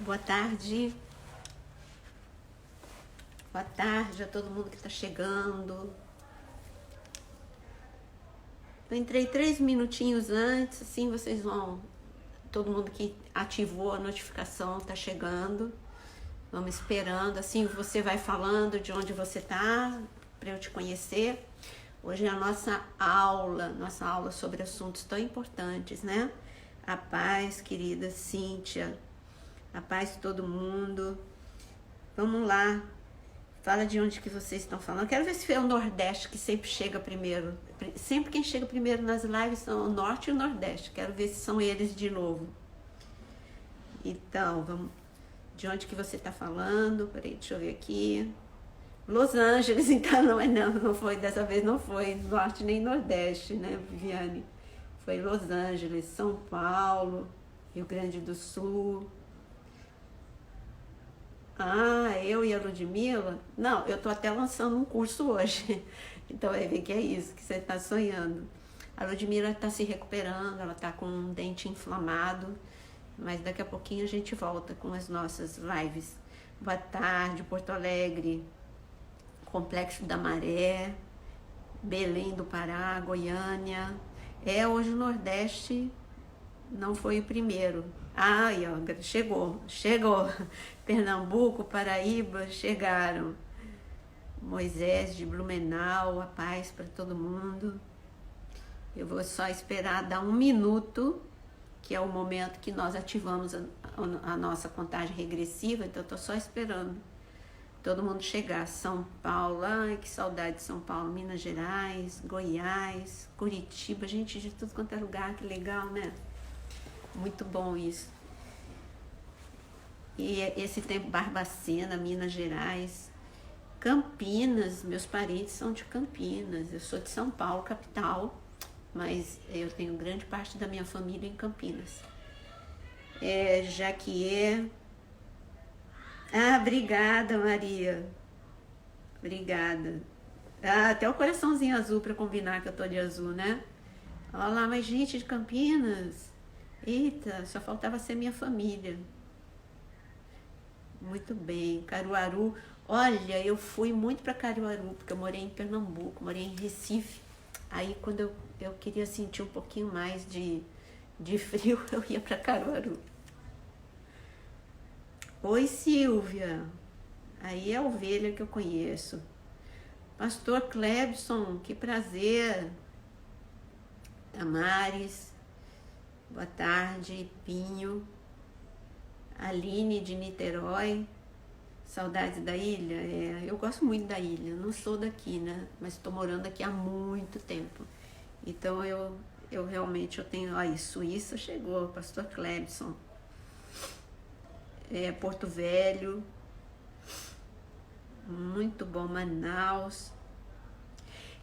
Boa tarde. Boa tarde a todo mundo que está chegando. Eu entrei 3 minutinhos antes, assim vocês vão... Todo mundo que ativou a notificação está chegando. Vamos esperando, assim você vai falando de onde você está, para eu te conhecer. Hoje é a nossa aula sobre assuntos tão importantes, né? A paz, querida Cíntia. A paz de todo mundo. Vamos lá. Fala de onde que vocês estão falando. Eu quero ver se é o Nordeste que sempre chega primeiro. Sempre quem chega primeiro nas lives são o Norte e o Nordeste. Quero ver se são eles de novo. Então, vamos... De onde que você está falando? Peraí, deixa eu ver aqui. Los Angeles, então não foi, dessa vez não foi Norte nem Nordeste, né, Viviane? Foi Los Angeles, São Paulo, Rio Grande do Sul. Ah, eu e a Ludmilla? Não, eu tô até lançando um curso hoje. Então vai ver que é isso que você está sonhando. A Ludmilla está se recuperando, ela está com um dente inflamado, mas daqui a pouquinho a gente volta com as nossas lives. Boa tarde, Porto Alegre, Complexo da Maré, Belém do Pará, Goiânia. Hoje o Nordeste não foi o primeiro. Ai, ó, chegou. Pernambuco, Paraíba, chegaram. Moisés de Blumenau, a paz para todo mundo. Eu vou só esperar dar 1 minuto, que é o momento que nós ativamos a nossa contagem regressiva, então eu tô só esperando todo mundo chegar. São Paulo, ai que saudade de São Paulo, Minas Gerais, Goiás, Curitiba, gente de tudo quanto é lugar, que legal, né? Muito bom isso. E esse tempo, Barbacena, Minas Gerais, Campinas, meus parentes são de Campinas, eu sou de São Paulo, capital, mas eu tenho grande parte da minha família em Campinas. Jaquié. Ah, obrigada, Maria. Obrigada. Ah, até o coraçãozinho azul para combinar que eu tô de azul, né? Olha lá, mas gente de Campinas. Eita, só faltava ser minha família. Muito bem. Caruaru. Olha, eu fui muito para Caruaru, porque eu morei em Pernambuco, morei em Recife. Aí quando eu queria sentir um pouquinho mais de frio, eu ia para Caruaru. Oi, Silvia. Aí é a ovelha que eu conheço. Pastor Clebson, que prazer. Damares. Boa tarde, Pinho. Aline de Niterói. Saudades da ilha? Eu gosto muito da ilha. Eu não sou daqui, né? Mas estou morando aqui há muito tempo. Então eu realmente tenho... Aí, Suíça chegou, Pastor Clebson. Porto Velho. Muito bom, Manaus.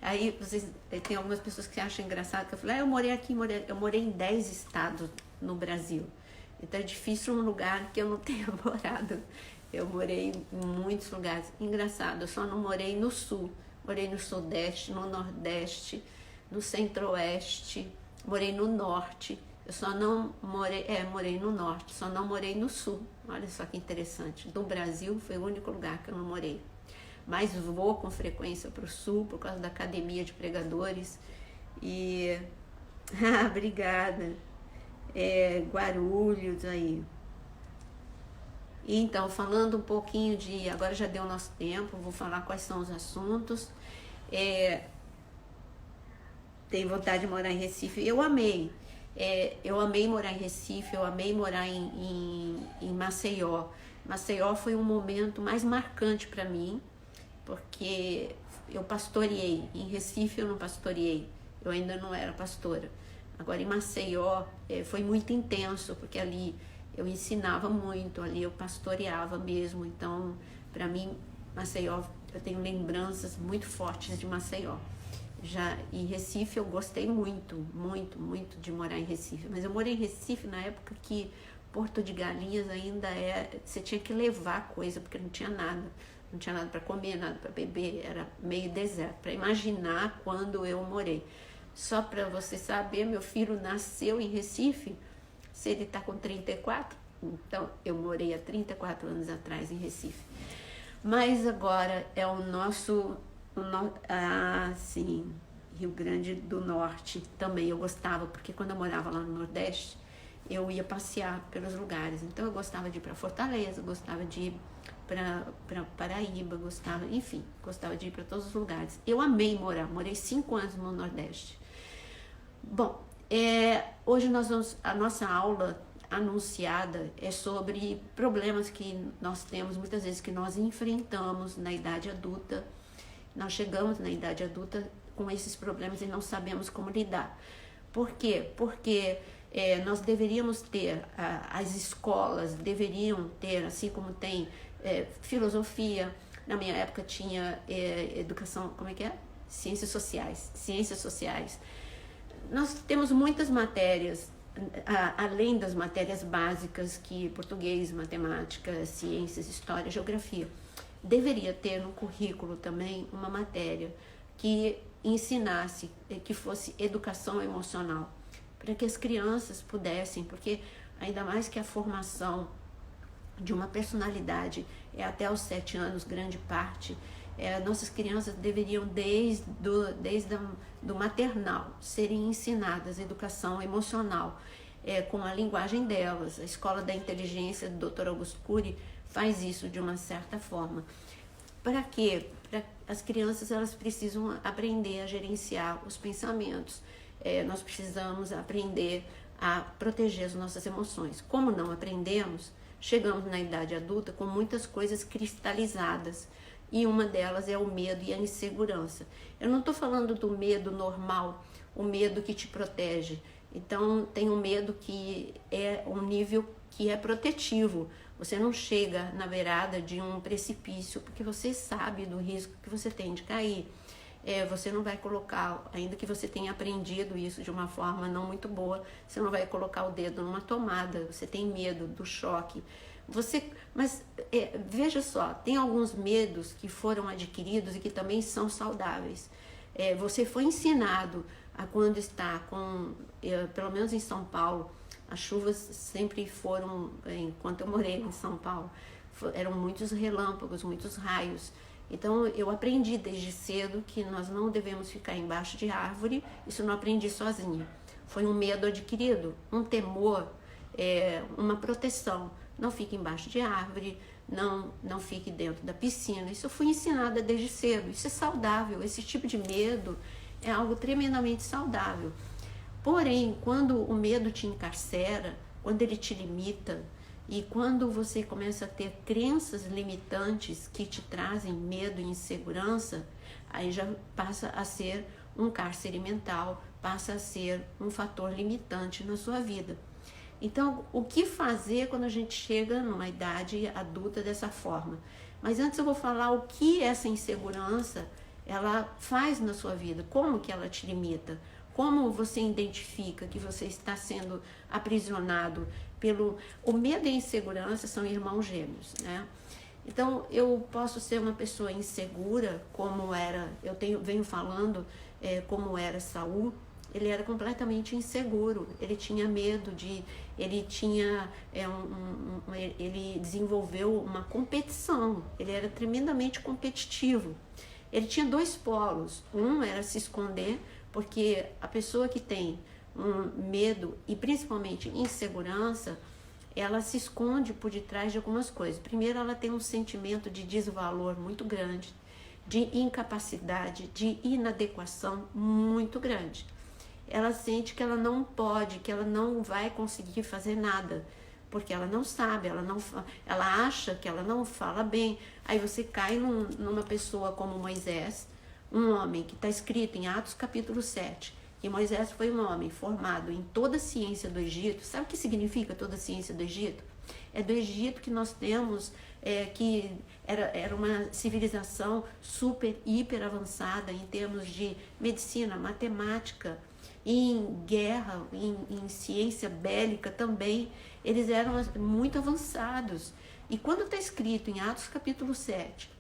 Aí vocês tem algumas pessoas que acham engraçado que eu falei, eu morei aqui, eu morei em 10 estados no Brasil. Então é difícil um lugar que eu não tenha morado. Eu morei em muitos lugares. Engraçado, eu só não morei no sul. Morei no sudeste, no nordeste, no centro-oeste, morei no norte. Eu só não morei, morei no norte, só não morei no sul. Olha só que interessante. Do Brasil foi o único lugar que eu não morei. Mas vou com frequência para o sul por causa da academia de pregadores. E obrigada. Guarulhos aí. Então, falando um pouquinho agora já deu nosso tempo, vou falar quais são os assuntos. Tenho vontade de morar em Recife. Eu amei morar em Recife, eu amei morar em Maceió. Maceió foi um momento mais marcante para mim, porque eu pastoreei. Em Recife eu não pastoreei, eu ainda não era pastora. Agora em Maceió foi muito intenso, porque ali eu ensinava muito, ali eu pastoreava mesmo. Então, para mim, Maceió, eu tenho lembranças muito fortes de Maceió. Já em Recife eu gostei muito, muito, muito de morar em Recife. Mas eu morei em Recife na época que Porto de Galinhas ainda você tinha que levar coisa, porque não tinha nada. Não tinha nada para comer, nada para beber, era meio deserto. Para imaginar quando eu morei. Só para você saber, meu filho nasceu em Recife, se ele está com 34, Então, eu morei há 34 anos atrás em Recife. Mas agora é sim, Rio Grande do Norte também eu gostava, porque quando eu morava lá no Nordeste, eu ia passear pelos lugares. Então eu gostava de ir para Fortaleza, gostava de ir para Paraíba, gostava de ir para todos os lugares. Eu amei morei 5 anos no Nordeste. Bom, hoje a nossa aula anunciada é sobre problemas que nós temos, muitas vezes que nós enfrentamos na idade adulta. Nós chegamos na idade adulta com esses problemas e não sabemos como lidar. Por quê? Porque nós deveríamos ter, as escolas deveriam ter, assim como tem filosofia, na minha época tinha educação, Ciências sociais. Nós temos muitas matérias, além das matérias básicas, que português, matemática, ciências, história, geografia. Deveria ter no currículo também uma matéria que ensinasse, que fosse educação emocional, para que as crianças pudessem, porque ainda mais que a formação de uma personalidade é até os 7 anos, grande parte, nossas crianças deveriam desde do maternal serem ensinadas educação emocional, com a linguagem delas. A Escola da Inteligência do Dr. Augusto Cury faz isso de uma certa forma. Para quê? As crianças, elas precisam aprender a gerenciar os pensamentos. Nós precisamos aprender a proteger as nossas emoções. Como não aprendemos, chegamos na idade adulta com muitas coisas cristalizadas. E uma delas é o medo e a insegurança. Eu não estou falando do medo normal, o medo que te protege. Então, tem um medo que é um nível que é protetivo. Você não chega na beirada de um precipício porque você sabe do risco que você tem de cair. Você não vai colocar, ainda que você tenha aprendido isso de uma forma não muito boa, você não vai colocar o dedo numa tomada, você tem medo do choque. Mas veja só, tem alguns medos que foram adquiridos e que também são saudáveis. Você foi ensinado a quando está pelo menos em São Paulo, as chuvas sempre foram, enquanto eu morei em São Paulo, eram muitos relâmpagos, muitos raios. Então eu aprendi desde cedo que nós não devemos ficar embaixo de árvore. Isso eu não aprendi sozinha. Foi um medo adquirido, um temor, uma proteção. Não fique embaixo de árvore, não fique dentro da piscina. Isso eu fui ensinada desde cedo. Isso é saudável. Esse tipo de medo é algo tremendamente saudável. Porém, quando o medo te encarcera, quando ele te limita, e quando você começa a ter crenças limitantes que te trazem medo e insegurança, aí já passa a ser um cárcere mental, passa a ser um fator limitante na sua vida. Então, o que fazer quando a gente chega numa idade adulta dessa forma? Mas antes eu vou falar o que essa insegurança ela faz na sua vida, como que ela te limita, como você identifica que você está sendo aprisionado o medo e a insegurança são irmãos gêmeos, né? Então, eu posso ser uma pessoa insegura, como era, venho falando como era Saul. Ele era completamente inseguro, ele tinha medo ele desenvolveu uma competição, ele era tremendamente competitivo. Ele tinha 2 polos, um era se esconder, porque a pessoa que tem medo e principalmente insegurança, ela se esconde por detrás de algumas coisas. Primeiro, ela tem um sentimento de desvalor muito grande, de incapacidade, de inadequação muito grande. Ela sente que ela não pode, que ela não vai conseguir fazer nada, porque ela não sabe, ela acha que ela não fala bem. Aí você cai numa pessoa como Moisés, um homem que está escrito em Atos capítulo 7, que Moisés foi um homem formado em toda a ciência do Egito. Sabe o que significa toda a ciência do Egito? É do Egito que nós temos, que era uma civilização super, hiper avançada em termos de medicina, matemática, em guerra, em ciência bélica também. Eles eram muito avançados. E quando está escrito em Atos capítulo 7,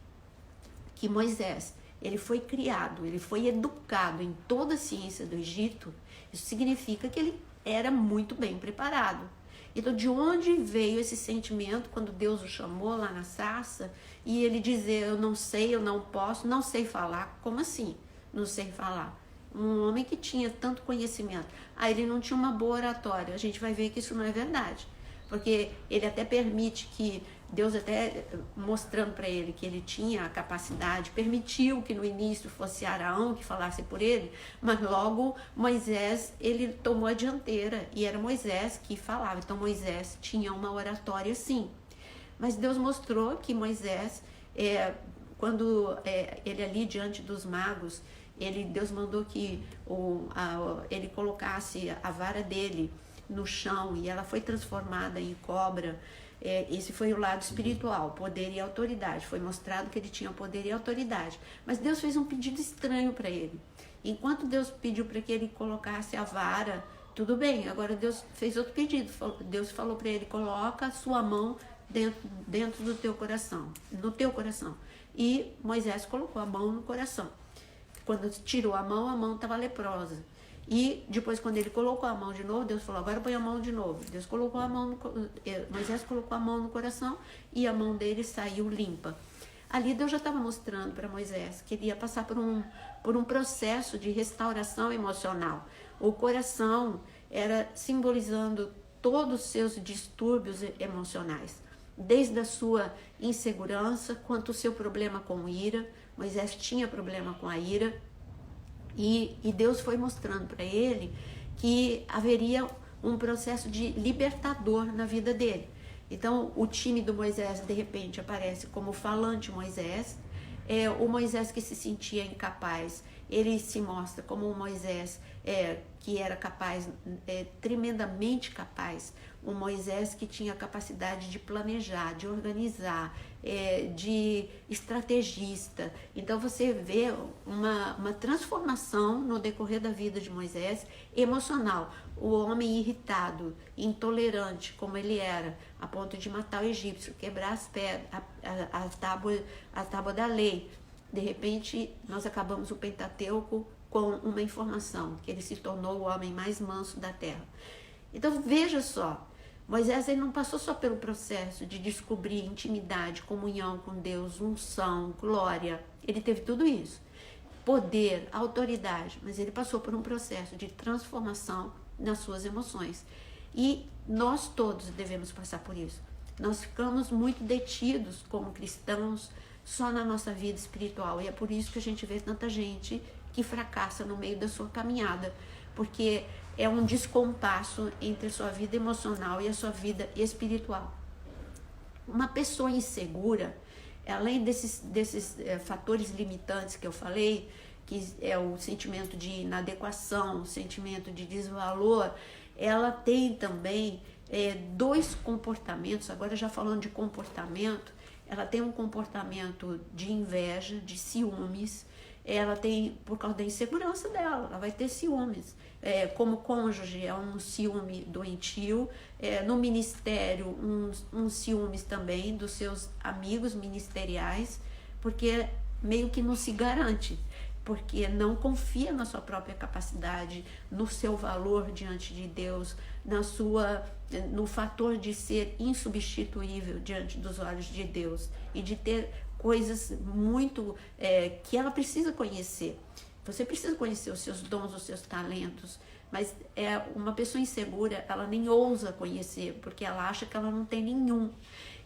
que Moisés, ele foi criado, ele foi educado em toda a ciência do Egito, isso significa que ele era muito bem preparado. Então, de onde veio esse sentimento quando Deus o chamou lá na sarça e ele dizer, eu não sei, eu não posso, não sei falar? Como assim? Não sei falar. Um homem que tinha tanto conhecimento. Ele não tinha uma boa oratória. A gente vai ver que isso não é verdade. Porque ele até permite que, Deus até mostrando para ele que ele tinha a capacidade, permitiu que no início fosse Arão que falasse por ele, mas logo Moisés, ele tomou a dianteira e era Moisés que falava. Então Moisés tinha uma oratória sim. Mas Deus mostrou que Moisés, quando ele ali diante dos magos, Deus mandou que ele colocasse a vara dele no chão e ela foi transformada em cobra. Esse foi o lado espiritual, poder e autoridade. Foi mostrado que ele tinha poder e autoridade. Mas Deus fez um pedido estranho para ele. Enquanto Deus pediu para que ele colocasse a vara, tudo bem. Agora Deus fez outro pedido. Deus falou para ele, coloca a sua mão dentro do teu coração, no teu coração. E Moisés colocou a mão no coração. Quando tirou a mão estava leprosa. E depois, quando ele colocou a mão de novo, Deus falou, agora põe a mão de novo. Moisés colocou a mão no coração e a mão dele saiu limpa. Ali Deus já estava mostrando para Moisés que ele ia passar por um processo de restauração emocional. O coração era simbolizando todos os seus distúrbios emocionais. Desde a sua insegurança, quanto o seu problema com ira. Moisés tinha problema com a ira. E Deus foi mostrando para ele que haveria um processo de libertador na vida dele. Então, o time do Moisés, de repente, aparece como falante Moisés. O Moisés que se sentia incapaz, ele se mostra como um Moisés que era capaz, tremendamente capaz. Um Moisés que tinha a capacidade de planejar, de organizar, de estrategista. Então você vê uma transformação no decorrer da vida de Moisés emocional. O homem irritado, intolerante como ele era, a ponto de matar o egípcio, quebrar as pedras, a tábua da lei. De repente nós acabamos o Pentateuco com uma informação, que ele se tornou o homem mais manso da terra. Então veja só, Moisés ele não passou só pelo processo de descobrir intimidade, comunhão com Deus, unção, glória. Ele teve tudo isso. Poder, autoridade, mas ele passou por um processo de transformação nas suas emoções. E nós todos devemos passar por isso. Nós ficamos muito detidos como cristãos só na nossa vida espiritual. E é por isso que a gente vê tanta gente que fracassa no meio da sua caminhada. Porque é um descompasso entre a sua vida emocional e a sua vida espiritual. Uma pessoa insegura, além desses fatores limitantes que eu falei, que é o sentimento de inadequação, o sentimento de desvalor, ela tem também dois comportamentos. Agora já falando de comportamento, ela tem um comportamento de inveja, de ciúmes. Ela tem, por causa da insegurança dela, ela vai ter ciúmes. Como cônjuge, é um ciúme doentio. No ministério, um ciúmes também dos seus amigos ministeriais, porque meio que não se garante, porque não confia na sua própria capacidade, no seu valor diante de Deus, no fator de ser insubstituível diante dos olhos de Deus e de ter coisas muito que ela precisa conhecer. Você precisa conhecer os seus dons, os seus talentos, mas uma pessoa insegura, ela nem ousa conhecer, porque ela acha que ela não tem nenhum.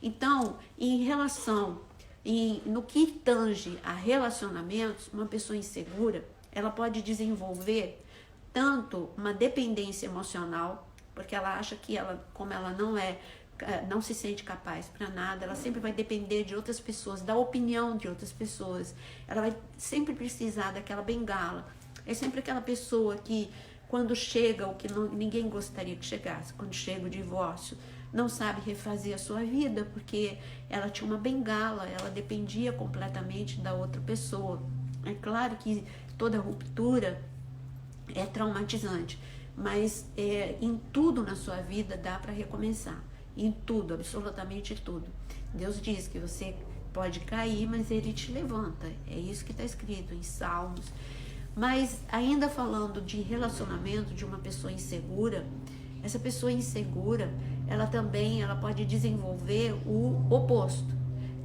Então, no que tange a relacionamentos, uma pessoa insegura, ela pode desenvolver tanto uma dependência emocional, porque ela acha que como ela não se sente capaz para nada, ela sempre vai depender de outras pessoas, da opinião de outras pessoas, ela vai sempre precisar daquela bengala. É sempre aquela pessoa que, quando chega o que ninguém gostaria que chegasse, quando chega o divórcio, não sabe refazer a sua vida, porque ela tinha uma bengala, ela dependia completamente da outra pessoa. É claro que toda ruptura é traumatizante, mas em tudo na sua vida dá para recomeçar. Em tudo, absolutamente tudo. Deus diz que você pode cair, mas Ele te levanta. É isso que está escrito em Salmos. Mas ainda falando de relacionamento de uma pessoa insegura, essa pessoa insegura, ela pode desenvolver o oposto.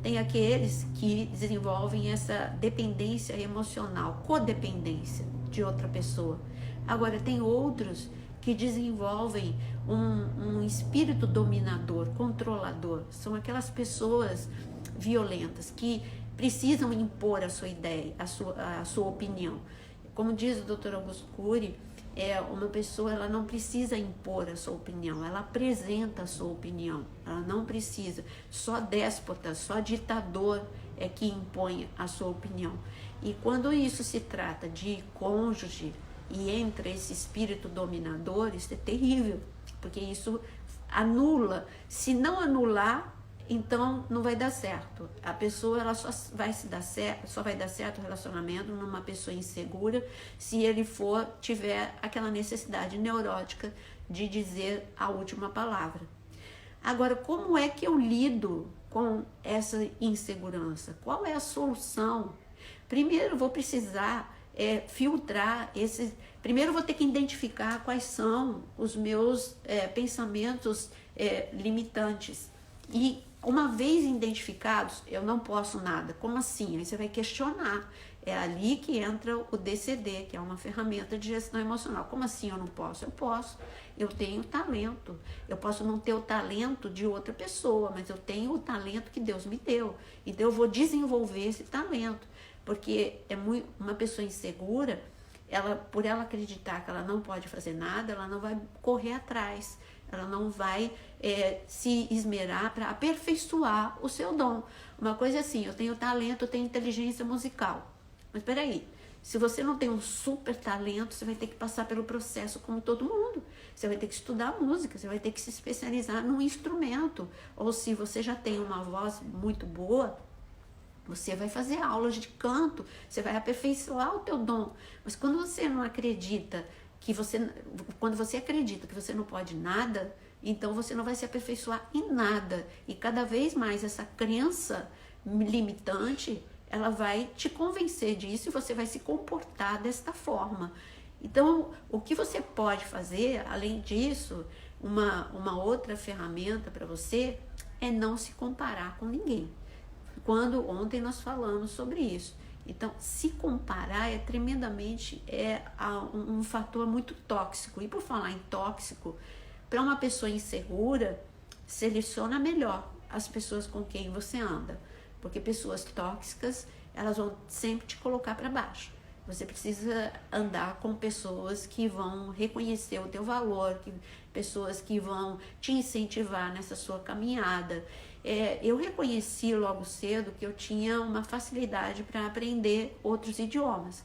Tem aqueles que desenvolvem essa dependência emocional, codependência de outra pessoa. Agora, tem outros que desenvolvem um espírito dominador, controlador. São aquelas pessoas violentas que precisam impor a sua ideia, a sua opinião. Como diz o Dr. Augusto Cury, uma pessoa, ela não precisa impor a sua opinião, ela apresenta a sua opinião, ela não precisa. Só déspota, só ditador é que impõe a sua opinião. E quando isso se trata de cônjuge e entra esse espírito dominador, isso é terrível, porque isso anula. Se não anular, então não vai dar certo. A pessoa, ela só vai dar certo o relacionamento numa pessoa insegura se ele tiver aquela necessidade neurótica de dizer a última palavra. Agora, como é que eu lido com essa insegurança? Qual é a solução? Primeiro, vou precisar filtrar esses. Primeiro, vou ter que identificar quais são os meus pensamentos limitantes. E uma vez identificados, eu não posso nada. Como assim? Aí você vai questionar. É ali que entra o DCD, que é uma ferramenta de gestão emocional. Como assim eu não posso? Eu posso. Eu tenho talento. Eu posso não ter o talento de outra pessoa, mas eu tenho o talento que Deus me deu. Então eu vou desenvolver esse talento. Porque uma pessoa insegura, por ela acreditar que ela não pode fazer nada, ela não vai correr atrás. Ela não vai se esmerar para aperfeiçoar o seu dom. Uma coisa é assim, eu tenho talento, eu tenho inteligência musical. Mas peraí, se você não tem um super talento, você vai ter que passar pelo processo como todo mundo. Você vai ter que estudar música, você vai ter que se especializar num instrumento. Ou se você já tem uma voz muito boa, você vai fazer aulas de canto, você vai aperfeiçoar o teu dom. Mas quando você não acredita quando você acredita que você não pode nada, então você não vai se aperfeiçoar em nada. E cada vez mais essa crença limitante, ela vai te convencer disso e você vai se comportar desta forma. Então, o que você pode fazer, além disso, uma outra ferramenta para você é não se comparar com ninguém. Ontem nós falamos sobre isso. Então, se comparar é tremendamente um fator muito tóxico. E por falar em tóxico, para uma pessoa insegura, seleciona melhor as pessoas com quem você anda. Porque pessoas tóxicas, elas vão sempre te colocar para baixo. Você precisa andar com pessoas que vão reconhecer o teu valor, pessoas que vão te incentivar nessa sua caminhada. Eu reconheci logo cedo que eu tinha uma facilidade para aprender outros idiomas.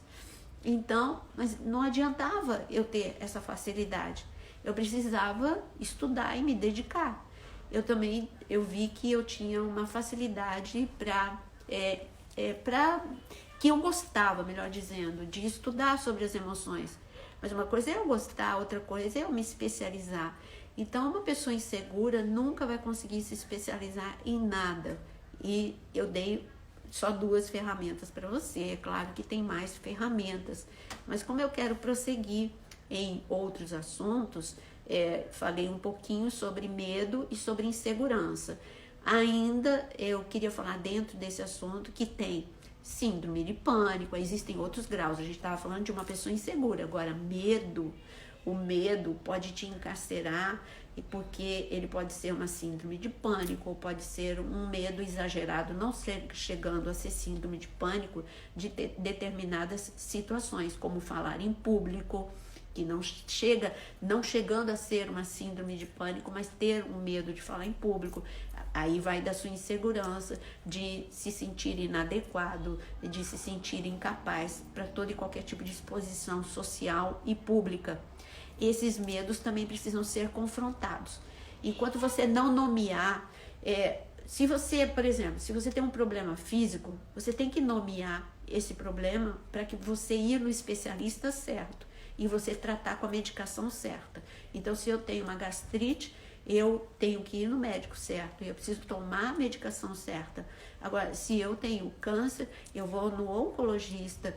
Então, mas não adiantava eu ter essa facilidade. Eu precisava estudar e me dedicar. Eu vi que eu tinha uma facilidade que eu gostava, melhor dizendo, de estudar sobre as emoções. Mas uma coisa é eu gostar, outra coisa é eu me especializar. Então, uma pessoa insegura nunca vai conseguir se especializar em nada. E eu dei só 2 ferramentas para você. É claro que tem mais ferramentas. Mas como eu quero prosseguir em outros assuntos, falei um pouquinho sobre medo e sobre insegurança. Ainda eu queria falar dentro desse assunto que tem síndrome de pânico, existem outros graus. A gente estava falando de uma pessoa insegura. Agora, o medo pode te encarcerar, porque ele pode ser uma síndrome de pânico, ou pode ser um medo exagerado, não chegando a ser síndrome de pânico de determinadas situações, como falar em público, que não chegando a ser uma síndrome de pânico, mas ter um medo de falar em público. Aí vai da sua insegurança, de se sentir inadequado, de se sentir incapaz para todo e qualquer tipo de exposição social e pública. Esses medos também precisam ser confrontados. Enquanto você não nomear, se você, por exemplo, se você tem um problema físico, você tem que nomear esse problema para que você ir no especialista certo e você tratar com a medicação certa. Então, se eu tenho uma gastrite, eu tenho que ir no médico certo, eu preciso tomar a medicação certa. Agora, se eu tenho câncer, eu vou no oncologista,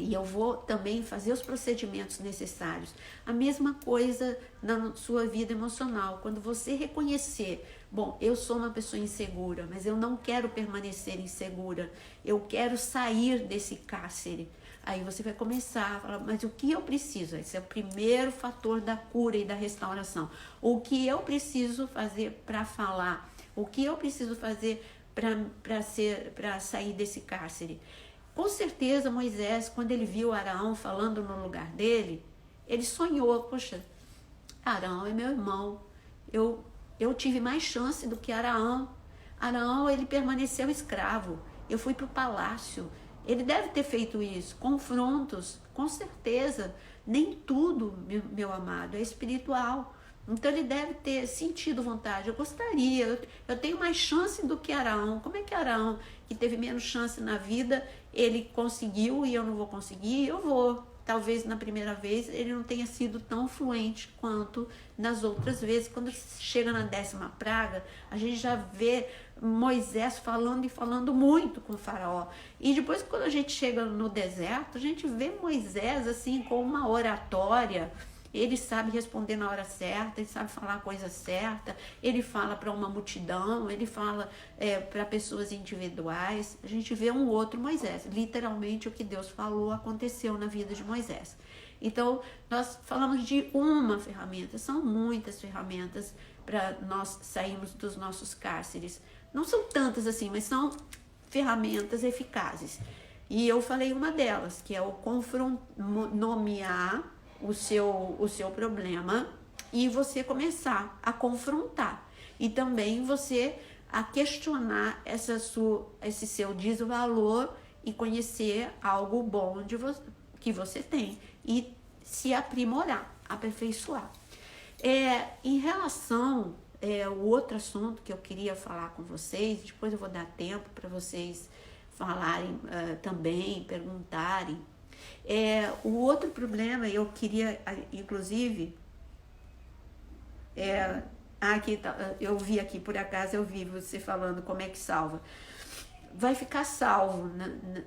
E eu vou também fazer os procedimentos necessários. A mesma coisa na sua vida emocional. Quando você reconhecer, bom, eu sou uma pessoa insegura, mas eu não quero permanecer insegura. Eu quero sair desse cárcere. Aí você vai começar a falar, mas o que eu preciso? Esse é o primeiro fator da cura e da restauração. O que eu preciso fazer para falar? O que eu preciso fazer para sair desse cárcere? Com certeza Moisés, quando ele viu Arão falando no lugar dele, ele sonhou, poxa, Arão é meu irmão, eu tive mais chance do que Arão. Arão, ele permaneceu escravo, eu fui para o palácio, ele deve ter feito isso. Confrontos, com certeza, nem tudo, meu amado, é espiritual. Então ele deve ter sentido vontade. Eu gostaria, eu tenho mais chance do que Arão. Como é que Arão, que teve menos chance na vida, ele conseguiu e eu não vou conseguir? Eu vou. Talvez na primeira vez ele não tenha sido tão fluente quanto nas outras vezes. Quando chega na 10ª praga, a gente já vê Moisés falando e falando muito com o faraó. E depois, quando a gente chega no deserto, a gente vê Moisés assim com uma oratória. Ele sabe responder na hora certa, ele sabe falar a coisa certa, ele fala para uma multidão, ele fala para pessoas individuais. A gente vê um outro Moisés. Literalmente o que Deus falou aconteceu na vida de Moisés. Então, nós falamos de uma ferramenta, são muitas ferramentas para nós sairmos dos nossos cárceres. Não são tantas assim, mas são ferramentas eficazes. E eu falei uma delas, que é o nomear o seu problema e você começar a confrontar. E também você a questionar esse seu desvalor e conhecer algo bom que você tem e se aprimorar, aperfeiçoar. Em relação o outro assunto que eu queria falar com vocês, depois eu vou dar tempo para vocês falarem também, perguntarem. O outro problema, eu queria, inclusive, aqui tá, eu vi aqui, por acaso eu vi você falando como é que salva. Vai ficar salvo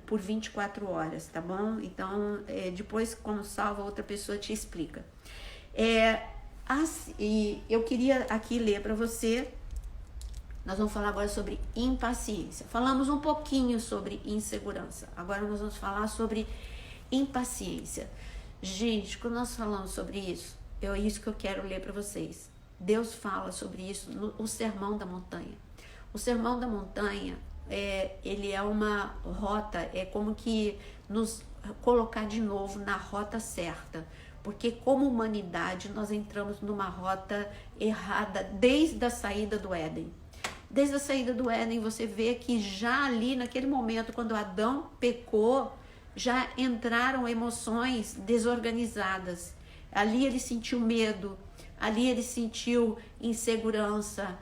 por 24 horas, tá bom? Então, depois, como salva, outra pessoa te explica. E eu queria aqui ler para você. Nós vamos falar agora sobre impaciência. Falamos um pouquinho sobre insegurança. Agora nós vamos falar sobre impaciência. Gente, quando nós falamos sobre isso, é isso que eu quero ler para vocês. Deus fala sobre isso no Sermão da Montanha. O Sermão da Montanha, ele é uma rota, é como que nos colocar de novo na rota certa. Porque como humanidade nós entramos numa rota errada desde a saída do Éden. Desde a saída do Éden você vê que já ali naquele momento, quando Adão pecou, já entraram emoções desorganizadas. Ali ele sentiu medo, ali ele sentiu insegurança,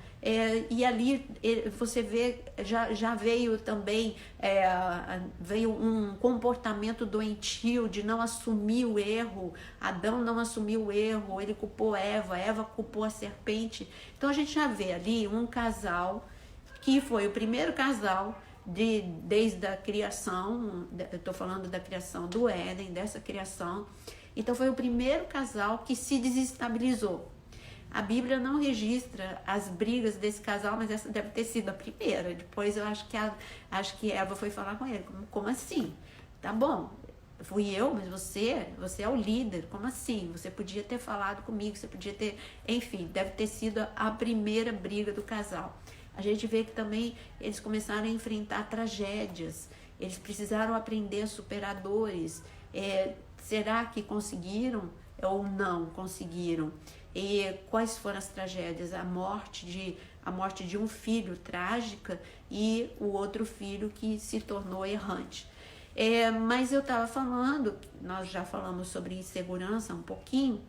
e ali você vê, já veio também veio um comportamento doentio de não assumir o erro. Adão não assumiu o erro, ele culpou Eva culpou a serpente. Então a gente já vê ali um casal que foi o primeiro casal desde a criação. Eu estou falando da criação do Éden, dessa criação. Então foi o primeiro casal que se desestabilizou. A Bíblia não registra as brigas desse casal, mas essa deve ter sido a primeira. Depois eu acho que Eva foi falar com ele. Como assim? Tá bom, fui eu, mas você é o líder. Como assim? Você podia ter falado comigo, você podia ter... Enfim, deve ter sido a primeira briga do casal. A gente vê que também eles começaram a enfrentar tragédias. Eles precisaram aprender a superar dores. Será que conseguiram ou não conseguiram? E quais foram as tragédias? A morte de um filho trágica e o outro filho que se tornou errante. Mas eu estava falando, nós já falamos sobre insegurança um pouquinho.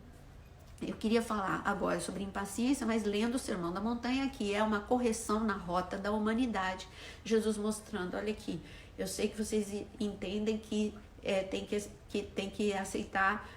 Eu queria falar agora sobre impaciência, mas lendo o Sermão da Montanha, que é uma correção na rota da humanidade. Jesus mostrando, olha aqui, eu sei que vocês entendem que tem que aceitar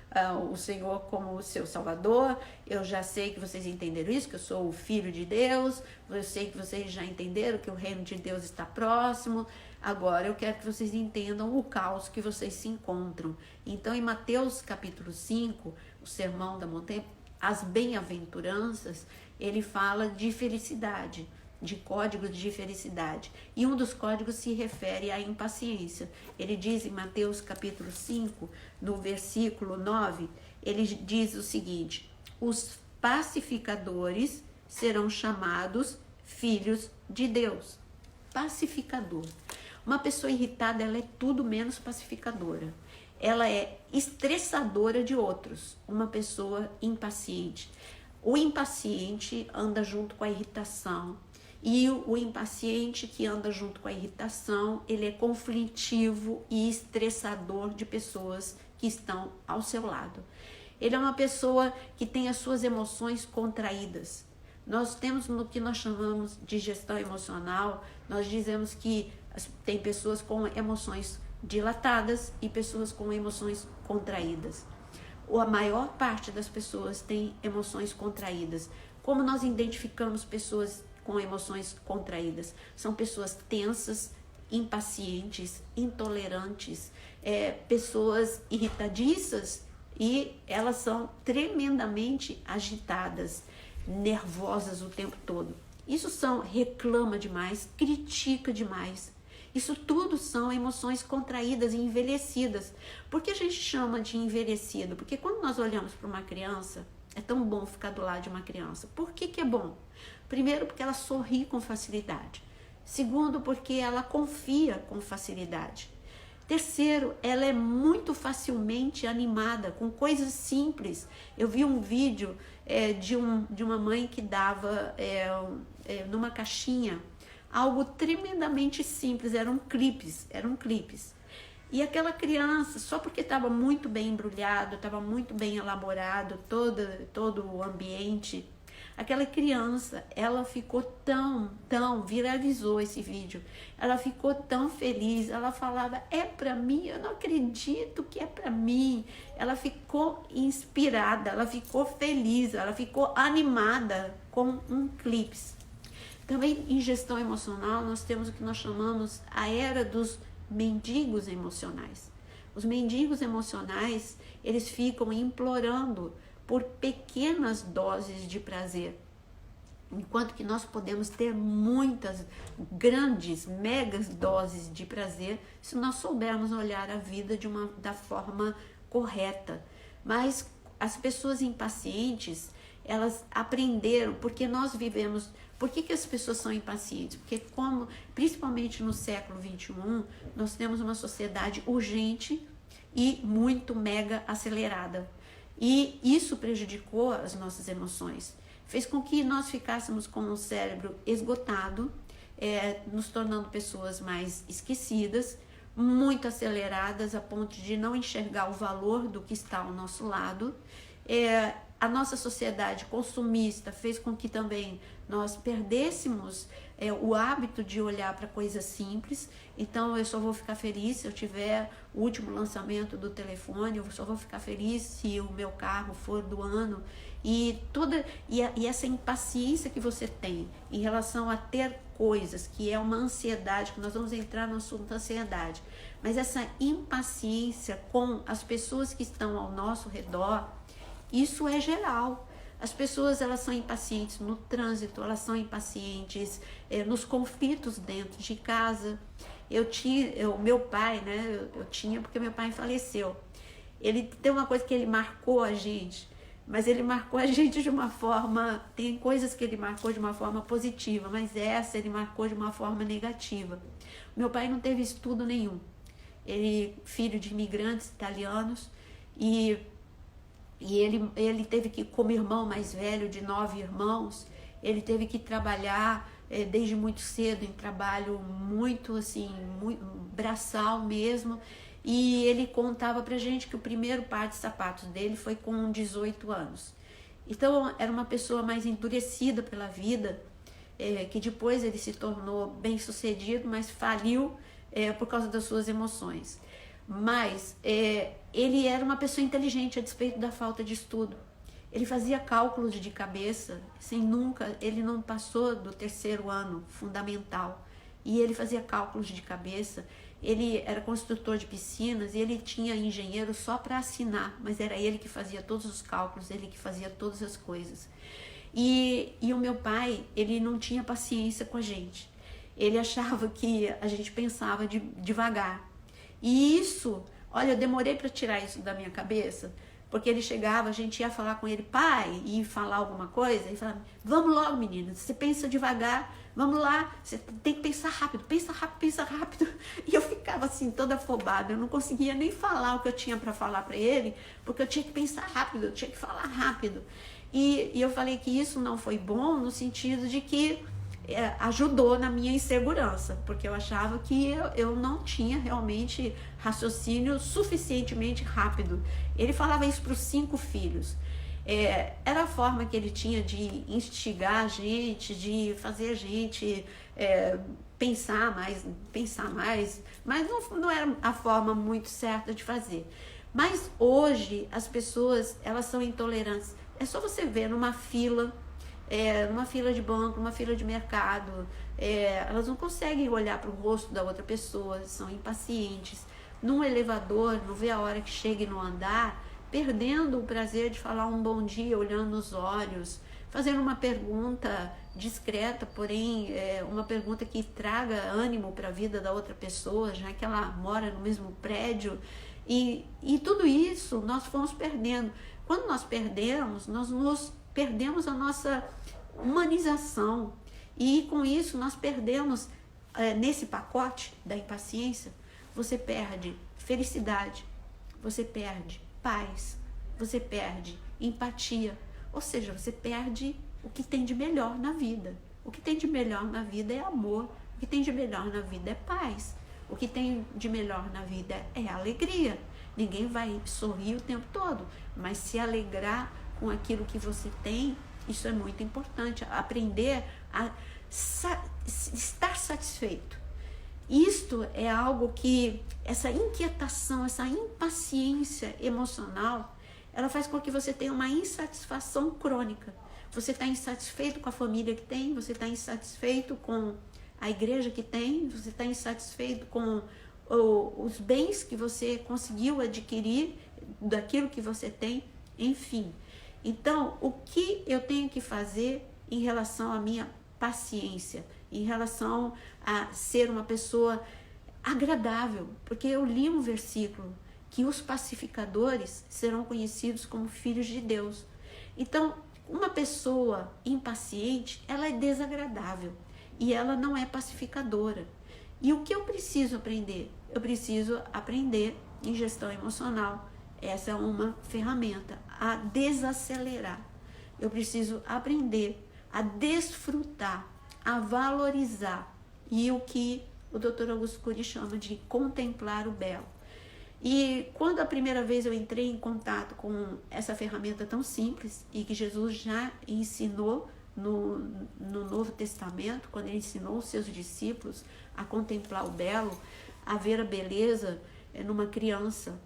o Senhor como o seu Salvador. Eu já sei que vocês entenderam isso, que eu sou o Filho de Deus. Eu sei que vocês já entenderam que o reino de Deus está próximo. Agora eu quero que vocês entendam o caos que vocês se encontram. Então, em Mateus capítulo 5, o Sermão da Montanha, as bem-aventuranças, ele fala de felicidade, de códigos de felicidade. E um dos códigos se refere à impaciência. Ele diz em Mateus capítulo 5, no versículo 9, ele diz o seguinte: os pacificadores serão chamados filhos de Deus. Pacificador. Uma pessoa irritada, ela é tudo menos pacificadora. Ela é estressadora de outros. Uma pessoa impaciente. O impaciente anda junto com a irritação. E o impaciente que anda junto com a irritação, ele é conflitivo e estressador de pessoas que estão ao seu lado. Ele é uma pessoa que tem as suas emoções contraídas. Nós temos no que nós chamamos de gestão emocional, nós dizemos que tem pessoas com emoções dilatadas e pessoas com emoções contraídas. A maior parte das pessoas tem emoções contraídas. Como nós identificamos pessoas com emoções contraídas? São pessoas tensas, impacientes, intolerantes, pessoas irritadiças, e elas são tremendamente agitadas, nervosas o tempo todo. Isso reclama demais, critica demais. Isso tudo são emoções contraídas e envelhecidas. Por que a gente chama de envelhecido? Porque quando nós olhamos para uma criança, é tão bom ficar do lado de uma criança. Por que é bom? Primeiro, porque ela sorri com facilidade. Segundo, porque ela confia com facilidade. Terceiro, ela é muito facilmente animada com coisas simples. Eu vi um vídeo de uma mãe que dava numa caixinha algo tremendamente simples, eram clipes. E aquela criança, só porque estava muito bem embrulhado, estava muito bem elaborado, todo o ambiente, aquela criança, ela ficou viralizou esse vídeo, ela ficou tão feliz, ela falava, é para mim, eu não acredito que é para mim. Ela ficou inspirada, ela ficou feliz, ela ficou animada com um clipe. Também em gestão emocional, nós temos o que nós chamamos a era dos mendigos emocionais. Os mendigos emocionais, eles ficam implorando por pequenas doses de prazer, enquanto que nós podemos ter muitas grandes, megas doses de prazer se nós soubermos olhar a vida da forma correta. Mas as pessoas impacientes, elas aprenderam, porque nós vivemos... Por que as pessoas são impacientes? Porque principalmente no século XXI, nós temos uma sociedade urgente e muito mega acelerada. E isso prejudicou as nossas emoções. Fez com que nós ficássemos com o cérebro esgotado, nos tornando pessoas mais esquecidas, muito aceleradas a ponto de não enxergar o valor do que está ao nosso lado. A nossa sociedade consumista fez com que também nós perdêssemos o hábito de olhar para coisas simples. Então eu só vou ficar feliz se eu tiver o último lançamento do telefone, eu só vou ficar feliz se o meu carro for do ano. E essa impaciência que você tem em relação a ter coisas, que é uma ansiedade, que nós vamos entrar no assunto da ansiedade, mas essa impaciência com as pessoas que estão ao nosso redor, isso é geral. As pessoas, elas são impacientes no trânsito, elas são impacientes nos conflitos dentro de casa. Meu pai, né, eu tinha porque meu pai faleceu. Ele tem uma coisa que ele marcou a gente, mas ele marcou a gente de uma forma... Tem coisas que ele marcou de uma forma positiva, mas essa ele marcou de uma forma negativa. Meu pai não teve estudo nenhum. Ele, filho de imigrantes italianos, e ele teve que, como irmão mais velho de 9 irmãos, ele teve que trabalhar desde muito cedo, em trabalho muito assim, muito braçal mesmo. E ele contava pra gente que o primeiro par de sapatos dele foi com 18 anos. Então era uma pessoa mais endurecida pela vida, que depois ele se tornou bem sucedido, mas faliu por causa das suas emoções. Mas ele era uma pessoa inteligente a despeito da falta de estudo. Ele fazia cálculos de cabeça, sem nunca, ele não passou do 3º ano fundamental. E ele fazia cálculos de cabeça. Ele era construtor de piscinas e ele tinha engenheiro só para assinar, mas era ele que fazia todos os cálculos, ele que fazia todas as coisas. E o meu pai, ele não tinha paciência com a gente. Ele achava que a gente pensava devagar. E isso, olha, eu demorei para tirar isso da minha cabeça, porque ele chegava, a gente ia falar com ele, pai, e falar alguma coisa, e falava, vamos logo, menina, você pensa devagar, vamos lá, você tem que pensar rápido, pensa rápido, pensa rápido. E eu ficava assim, toda afobada, eu não conseguia nem falar o que eu tinha para falar para ele, porque eu tinha que pensar rápido, eu tinha que falar rápido. E eu falei que isso não foi bom no sentido de que ajudou na minha insegurança, porque eu achava que eu não tinha realmente raciocínio suficientemente rápido. Ele falava isso para os 5 filhos. Era a forma que ele tinha de instigar a gente, de fazer a gente pensar mais, mas não era a forma muito certa de fazer. Mas hoje as pessoas, elas são intolerantes. É só você ver numa fila de banco, numa fila de mercado, elas não conseguem olhar para o rosto da outra pessoa, são impacientes. Num elevador, não vê a hora que chegue no andar, perdendo o prazer de falar um bom dia, olhando nos olhos, fazendo uma pergunta discreta, porém uma pergunta que traga ânimo para a vida da outra pessoa, já que ela mora no mesmo prédio. E tudo isso nós fomos perdendo. Quando nós perdemos, nós perdemos a nossa humanização, e com isso nós perdemos, nesse pacote da impaciência, você perde felicidade, você perde paz, você perde empatia, ou seja, você perde o que tem de melhor na vida. O que tem de melhor na vida é amor, o que tem de melhor na vida é paz, o que tem de melhor na vida é alegria. Ninguém vai sorrir o tempo todo, mas se alegrar com aquilo que você tem, isso é muito importante. Aprender a estar satisfeito. Isto é algo que, essa inquietação, essa impaciência emocional, ela faz com que você tenha uma insatisfação crônica. Você está insatisfeito com a família que tem, você está insatisfeito com a igreja que tem, você está insatisfeito com os bens que você conseguiu adquirir, daquilo que você tem, enfim. Então, o que eu tenho que fazer em relação à minha paciência, em relação a ser uma pessoa agradável? Porque eu li um versículo que os pacificadores serão conhecidos como filhos de Deus. Então, uma pessoa impaciente, ela é desagradável e ela não é pacificadora. E o que eu preciso aprender? Eu preciso aprender em gestão emocional. Essa é uma ferramenta, a desacelerar. Eu preciso aprender a desfrutar, a valorizar, e o que o Dr. Augusto Cury chama de contemplar o belo. E quando a primeira vez eu entrei em contato com essa ferramenta tão simples, e que Jesus já ensinou no Novo Testamento, quando ele ensinou os seus discípulos a contemplar o belo, a ver a beleza numa criança.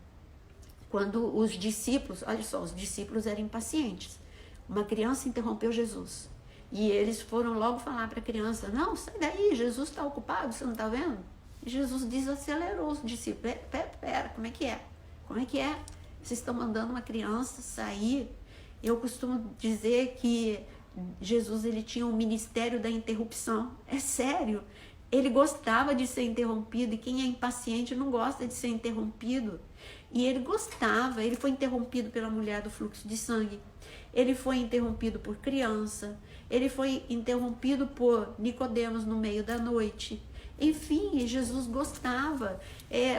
Quando os discípulos, olha só, os discípulos eram impacientes. Uma criança interrompeu Jesus. E eles foram logo falar para a criança, não, sai daí, Jesus está ocupado, você não está vendo? E Jesus desacelerou os discípulos. Pera, como é que é? Como é que é? Vocês estão mandando uma criança sair? Eu costumo dizer que Jesus, ele tinha um ministério da interrupção. É sério. Ele gostava de ser interrompido, e quem é impaciente não gosta de ser interrompido. E ele gostava, ele foi interrompido pela mulher do fluxo de sangue, ele foi interrompido por criança, ele foi interrompido por Nicodemos no meio da noite. Enfim, Jesus gostava.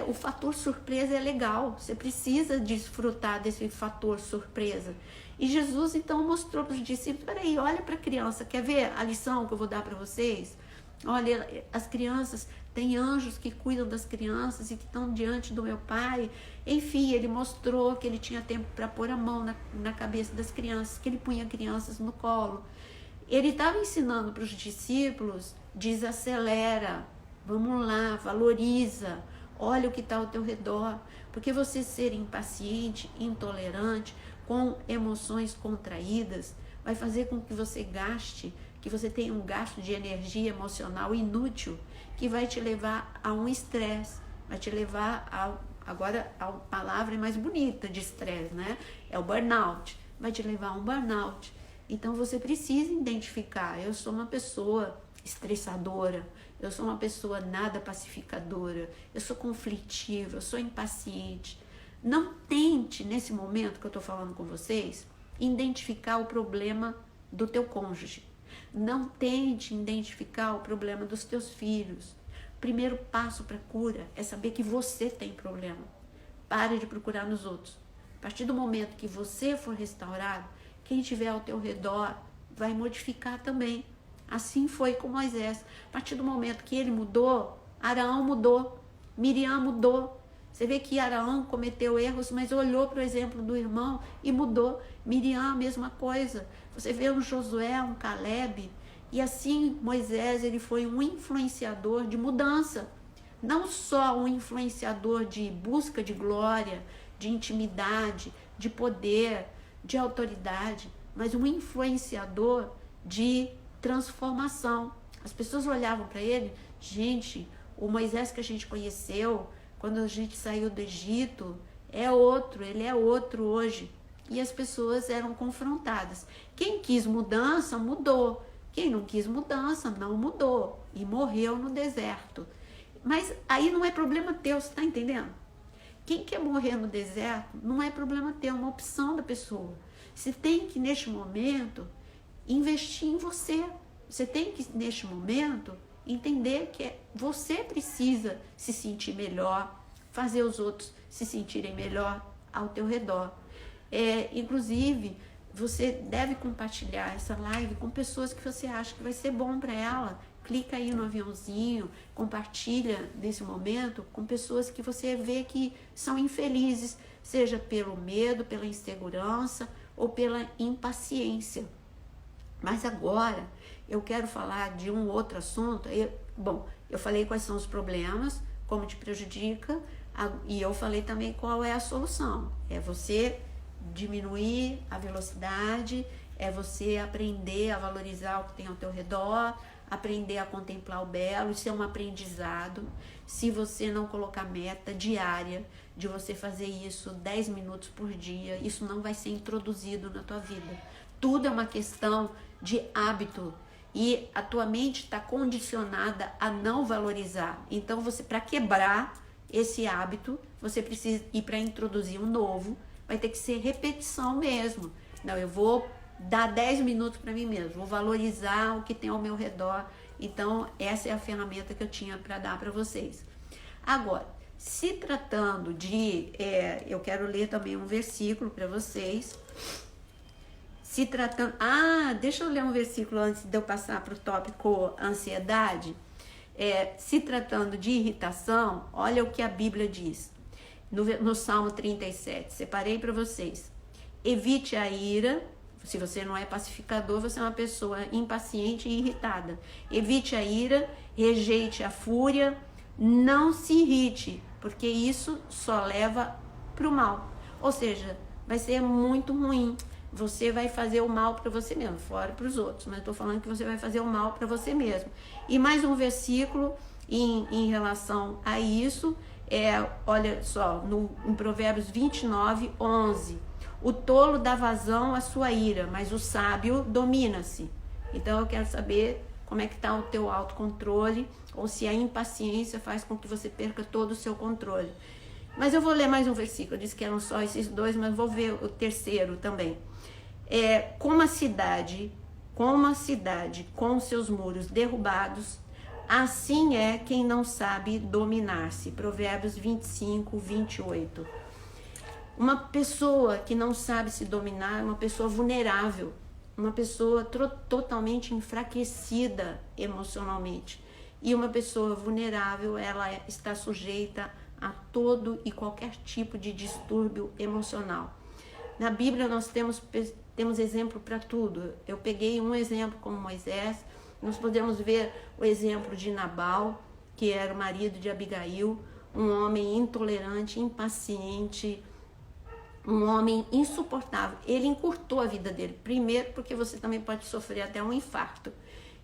O fator surpresa é legal, você precisa desfrutar desse fator surpresa. E Jesus então mostrou para os discípulos, peraí, olha para a criança, quer ver a lição que eu vou dar para vocês? Olha, as crianças, tem anjos que cuidam das crianças e que estão diante do meu Pai. Enfim, ele mostrou que ele tinha tempo para pôr a mão na cabeça das crianças, que ele punha crianças no colo. Ele estava ensinando para os discípulos, desacelera, vamos lá, valoriza, olha o que está ao teu redor, porque você ser impaciente, intolerante, com emoções contraídas, vai fazer com que você gaste, que você tenha um gasto de energia emocional inútil, que vai te levar a um estresse, vai te levar agora a palavra mais bonita de estresse, né? É o burnout, vai te levar a um burnout. Então você precisa identificar, eu sou uma pessoa estressadora, eu sou uma pessoa nada pacificadora, eu sou conflitiva, eu sou impaciente. Não tente, nesse momento que eu estou falando com vocês, identificar o problema do teu cônjuge. Não tente identificar o problema dos teus filhos. O primeiro passo para a cura é saber que você tem problema. Pare de procurar nos outros. A partir do momento que você for restaurado, quem estiver ao teu redor vai modificar também. Assim foi com Moisés. A partir do momento que ele mudou, Arão mudou, Miriam mudou. Você vê que Arão cometeu erros, mas olhou para o exemplo do irmão e mudou. Miriam, a mesma coisa. Você vê um Josué, um Caleb. E assim, Moisés, ele foi um influenciador de mudança. Não só um influenciador de busca de glória, de intimidade, de poder, de autoridade, mas um influenciador de transformação. As pessoas olhavam para ele, gente, o Moisés que a gente conheceu quando a gente saiu do Egito é outro, ele é outro hoje. E as pessoas eram confrontadas. Quem quis mudança, mudou. Quem não quis mudança, não mudou. E morreu no deserto. Mas aí não é problema teu, você está entendendo? Quem quer morrer no deserto não é problema teu, é uma opção da pessoa. Você tem que, neste momento, investir em você. Você tem que, neste momento, entender que você precisa se sentir melhor, fazer os outros se sentirem melhor ao teu redor. Inclusive, você deve compartilhar essa live com pessoas que você acha que vai ser bom para ela. Clica aí no aviãozinho, compartilha nesse momento com pessoas que você vê que são infelizes, seja pelo medo, pela insegurança ou pela impaciência. Mas agora eu quero falar de um outro assunto. Eu falei quais são os problemas, como te prejudica, e eu falei também qual é a solução. É você diminuir a velocidade, é você aprender a valorizar o que tem ao teu redor, aprender a contemplar o belo. Isso é um aprendizado. Se você não colocar meta diária de você fazer isso 10 minutos por dia, isso não vai ser introduzido na tua vida. Tudo é uma questão de hábito e a tua mente está condicionada a não valorizar. Então, você, para quebrar esse hábito, você precisa ir para introduzir um novo. Vai ter que ser repetição mesmo. Não, eu vou dar 10 minutos para mim mesmo, vou valorizar o que tem ao meu redor. Então, essa é a ferramenta que eu tinha para dar para vocês. Agora, se tratando de... eu quero ler também um versículo para vocês. Se tratando... deixa eu ler um versículo antes de eu passar para o tópico ansiedade. Se tratando de irritação, olha o que a Bíblia diz. No Salmo 37, separei para vocês. Evite a ira. Se você não é pacificador, você é uma pessoa impaciente e irritada. Evite a ira, rejeite a fúria, não se irrite, porque isso só leva para o mal. Ou seja, vai ser muito ruim. Você vai fazer o mal para você mesmo, fora para os outros. Mas estou falando que você vai fazer o mal para você mesmo. E mais um versículo em relação a isso. Olha só, em Provérbios 29, 11. O tolo dá vazão à sua ira, mas o sábio domina-se. Então eu quero saber como é que está o teu autocontrole, ou se a impaciência faz com que você perca todo o seu controle. Mas eu vou ler mais um versículo. Eu disse que eram só esses dois, mas vou ver o terceiro também. Como a cidade com seus muros derrubados, assim é quem não sabe dominar-se. Provérbios 25, 28. Uma pessoa que não sabe se dominar é uma pessoa vulnerável, uma pessoa totalmente enfraquecida emocionalmente. E uma pessoa vulnerável, ela está sujeita a todo e qualquer tipo de distúrbio emocional. Na Bíblia nós temos exemplo para tudo. Eu peguei um exemplo como Moisés. Nós podemos ver o exemplo de Nabal, que era o marido de Abigail, um homem intolerante, impaciente, um homem insuportável. Ele encurtou a vida dele. Primeiro, porque você também pode sofrer até um infarto.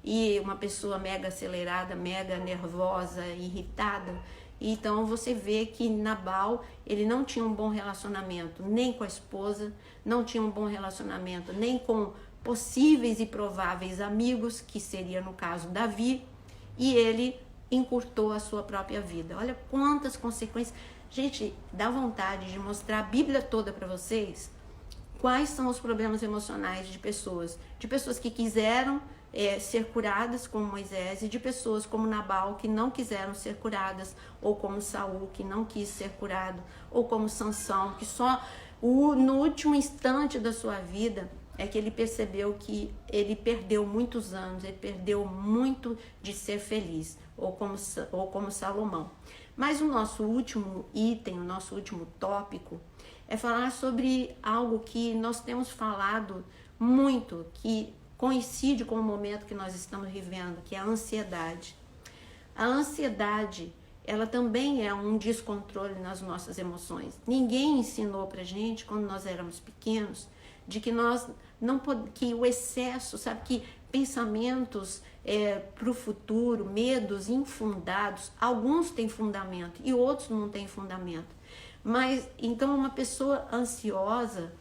E uma pessoa mega acelerada, mega nervosa, irritada. Então você vê que Nabal, ele não tinha um bom relacionamento nem com a esposa, não tinha um bom relacionamento nem com possíveis e prováveis amigos, que seria no caso Davi, e ele encurtou a sua própria vida. Olha quantas consequências. Gente, dá vontade de mostrar a Bíblia toda para vocês quais são os problemas emocionais de pessoas que quiseram ser curadas como Moisés, e de pessoas como Nabal que não quiseram ser curadas, ou como Saul que não quis ser curado, ou como Sansão que só no último instante da sua vida é que ele percebeu que ele perdeu muitos anos, ele perdeu muito de ser feliz, ou como Salomão. Mas o nosso último item, o nosso último tópico é falar sobre algo que nós temos falado muito, que coincide com o momento que nós estamos vivendo, que é a ansiedade. A ansiedade, ela também é um descontrole nas nossas emoções. Ninguém ensinou pra gente, quando nós éramos pequenos, de que nós não que o excesso, sabe, que pensamentos para o futuro, medos infundados, alguns têm fundamento e outros não têm fundamento. Mas então uma pessoa ansiosa,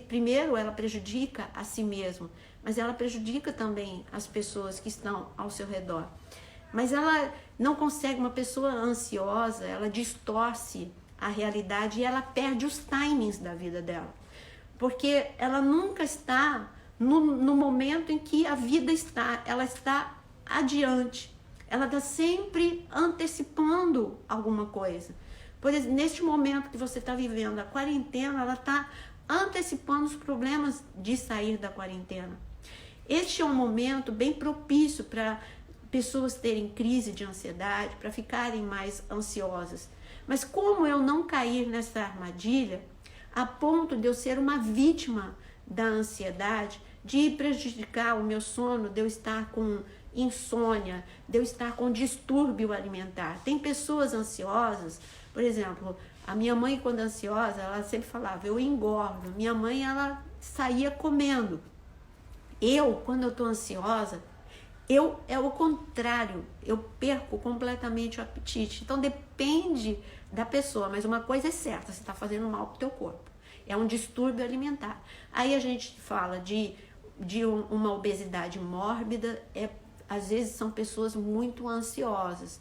primeiro ela prejudica a si mesma, mas ela prejudica também as pessoas que estão ao seu redor. Mas ela não consegue, uma pessoa ansiosa, ela distorce a realidade e ela perde os timings da vida dela. Porque ela nunca está no momento em que a vida ela está adiante. Ela está sempre antecipando alguma coisa. Por exemplo, neste momento que você está vivendo a quarentena, ela está antecipando os problemas de sair da quarentena. Este é um momento bem propício para pessoas terem crise de ansiedade, para ficarem mais ansiosas. Mas como eu não cair nessa armadilha, a ponto de eu ser uma vítima da ansiedade, de prejudicar o meu sono, de eu estar com insônia, de eu estar com distúrbio alimentar. Tem pessoas ansiosas, por exemplo, a minha mãe, quando ansiosa, ela sempre falava, eu engordo. Minha mãe, ela saía comendo. Quando eu estou ansiosa, é o contrário, eu perco completamente o apetite. Então depende da pessoa, mas uma coisa é certa, você está fazendo mal para o teu corpo. É um distúrbio alimentar. Aí a gente fala de uma obesidade mórbida, às vezes são pessoas muito ansiosas.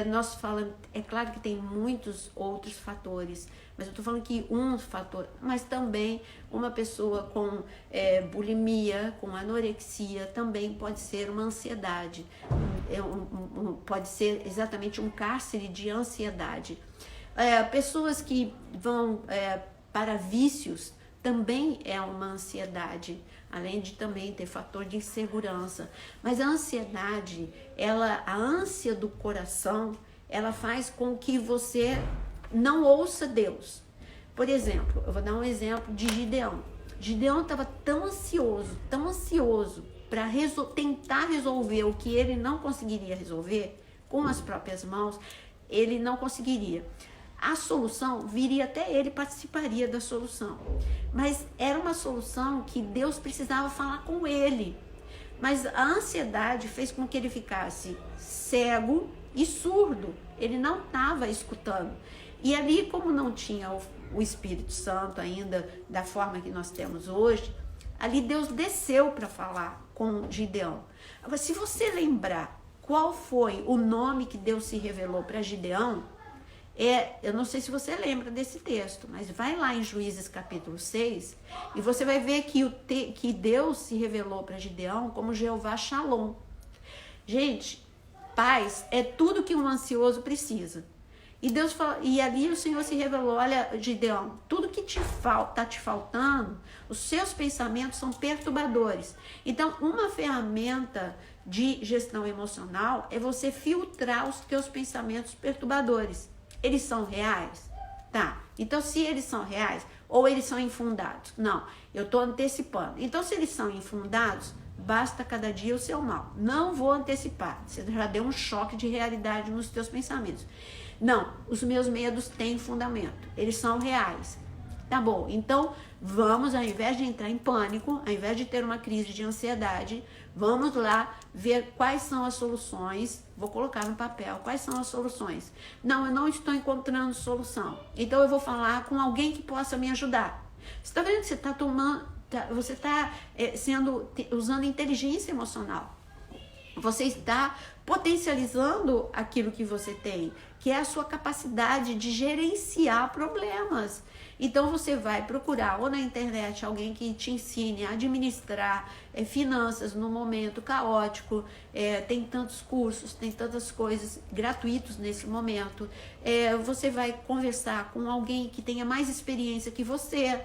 Nós falamos, é claro que tem muitos outros fatores, mas eu estou falando que um fator, mas também uma pessoa com bulimia, com anorexia, também pode ser uma ansiedade, pode ser exatamente um cárcere de ansiedade. Pessoas que vão para vícios também é uma ansiedade, além de também ter fator de insegurança. Mas a ansiedade, a ânsia do coração, ela faz com que você não ouça Deus. Por exemplo, eu vou dar um exemplo de Gideão. Gideão estava tão ansioso para tentar resolver o que ele não conseguiria resolver com as próprias mãos, ele não conseguiria. A solução viria até ele, participaria da solução. Mas era uma solução que Deus precisava falar com ele. Mas a ansiedade fez com que ele ficasse cego e surdo. Ele não estava escutando. E ali, como não tinha o Espírito Santo ainda da forma que nós temos hoje, ali Deus desceu para falar com Gideão. Agora, se você lembrar qual foi o nome que Deus se revelou para Gideão, eu não sei se você lembra desse texto, mas vai lá em Juízes capítulo 6 e você vai ver que Deus se revelou para Gideão como Jeová Shalom. Gente, paz é tudo que um ansioso precisa. E ali o Senhor se revelou, olha, Gideão, tudo que está te faltando, os seus pensamentos são perturbadores. Então, uma ferramenta de gestão emocional é você filtrar os teus pensamentos perturbadores. Eles são reais? Tá. Então, se eles são reais ou eles são infundados? Não, eu estou antecipando. Então, se eles são infundados, basta cada dia o seu mal. Não vou antecipar, você já deu um choque de realidade nos teus pensamentos. Não, os meus medos têm fundamento, eles são reais. Tá bom, então vamos, ao invés de entrar em pânico, ao invés de ter uma crise de ansiedade, vamos lá ver quais são as soluções. Vou colocar no papel quais são as soluções. Não, eu não estou encontrando solução. Então eu vou falar com alguém que possa me ajudar. Você está vendo que você está usando inteligência emocional. Você está potencializando aquilo que você tem, que é a sua capacidade de gerenciar problemas. Então você vai procurar ou na internet alguém que te ensine a administrar finanças no momento caótico. Tem tantos cursos, tem tantas coisas gratuitos nesse momento. Você vai conversar com alguém que tenha mais experiência que você.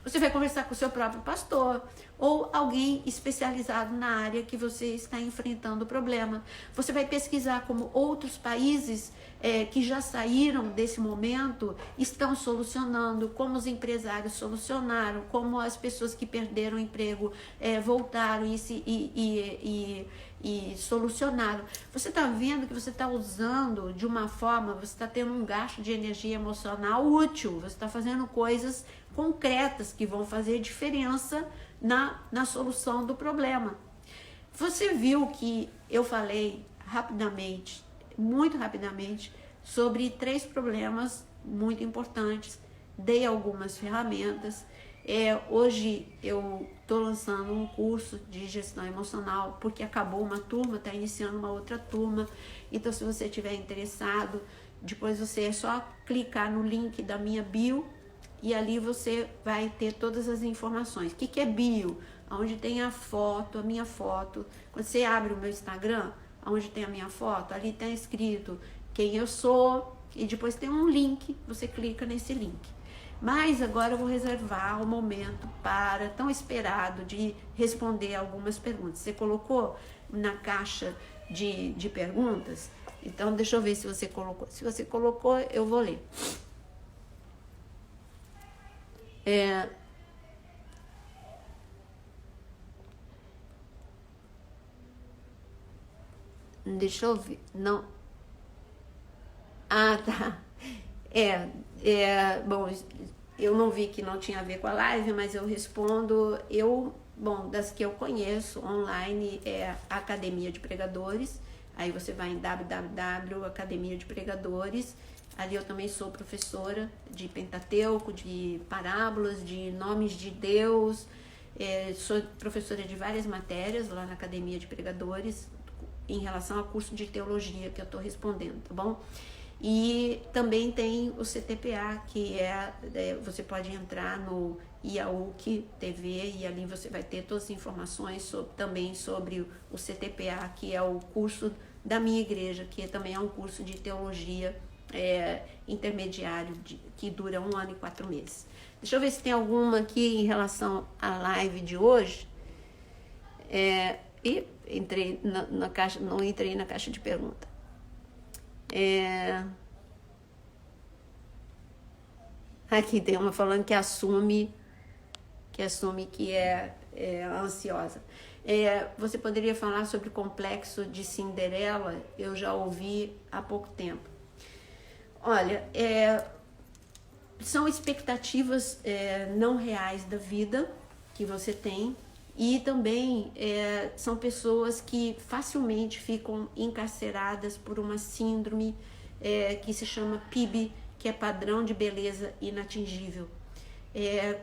Você vai conversar com o seu próprio pastor ou alguém especializado na área que você está enfrentando o problema. Você vai pesquisar como outros países que já saíram desse momento estão solucionando, como os empresários solucionaram, como as pessoas que perderam o emprego voltaram e solucionaram. Você está vendo que você está usando de uma forma, você está tendo um gasto de energia emocional útil, você está fazendo coisas concretas que vão fazer diferença na solução do problema. Você viu que eu falei rapidamente, muito rapidamente, sobre 3 problemas muito importantes, dei algumas ferramentas. Hoje eu estou lançando um curso de gestão emocional, porque acabou uma turma, está iniciando uma outra turma. Então, se você estiver interessado, depois é só clicar no link da minha bio e ali você vai ter todas as informações. O que é bio? Onde tem a minha foto. Quando você abre o meu Instagram, onde tem a minha foto, ali está escrito quem eu sou e depois tem um link, você clica nesse link. Mas agora eu vou reservar o momento para tão esperado de responder algumas perguntas. Você colocou na caixa de perguntas? Então deixa eu ver se você colocou. Se você colocou, eu vou ler. Deixa eu ver. Não. Ah, tá. Bom, eu não vi que não tinha a ver com a live, mas eu respondo. Das que eu conheço online é a Academia de Pregadores. Aí você vai em www.academia de Pregadores. Ali eu também sou professora de Pentateuco, de parábolas, de nomes de Deus. Sou professora de várias matérias lá na Academia de Pregadores, em relação ao curso de teologia que eu estou respondendo, tá bom? E também tem o CTPA, que você pode entrar no IAUC TV e ali você vai ter todas as informações também sobre o CTPA, que é o curso da minha igreja, que também é um curso de teologia intermediário que dura 1 ano e 4 meses. Deixa eu ver se tem alguma aqui em relação à live de hoje. E entrei na caixa, não entrei na caixa de pergunta. Aqui tem uma falando que assume que é ansiosa. Você poderia falar sobre o complexo de Cinderela? Eu já ouvi há pouco tempo. Olha, são expectativas não reais da vida que você tem. E também são pessoas que facilmente ficam encarceradas por uma síndrome que se chama PIB, que é padrão de beleza inatingível.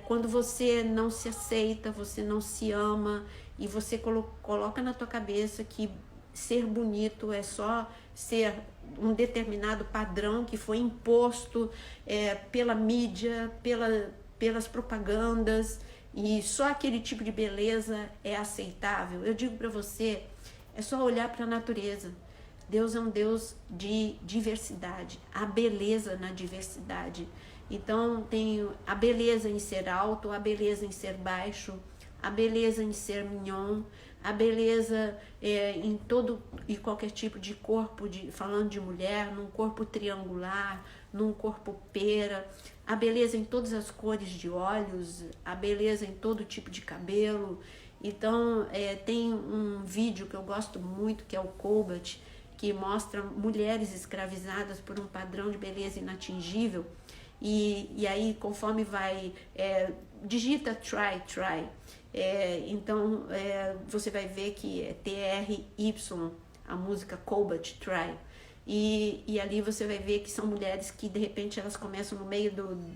Quando você não se aceita, você não se ama e você coloca na tua cabeça que ser bonito é só ser um determinado padrão que foi imposto pela mídia, pelas propagandas, e só aquele tipo de beleza é aceitável. Eu digo para você, é só olhar para a natureza. Deus é um Deus de diversidade, há beleza na diversidade. Então tem a beleza em ser alto, a beleza em ser baixo, a beleza em ser mignon, a beleza em todo e qualquer tipo de corpo, falando de mulher, num corpo triangular, num corpo pera, a beleza em todas as cores de olhos, a beleza em todo tipo de cabelo. Então, tem um vídeo que eu gosto muito, que é o Colbert, que mostra mulheres escravizadas por um padrão de beleza inatingível. E aí, conforme vai, digita try. Então, você vai ver que é TRY, a música Colbert, Try. E ali você vai ver que são mulheres que de repente elas começam no meio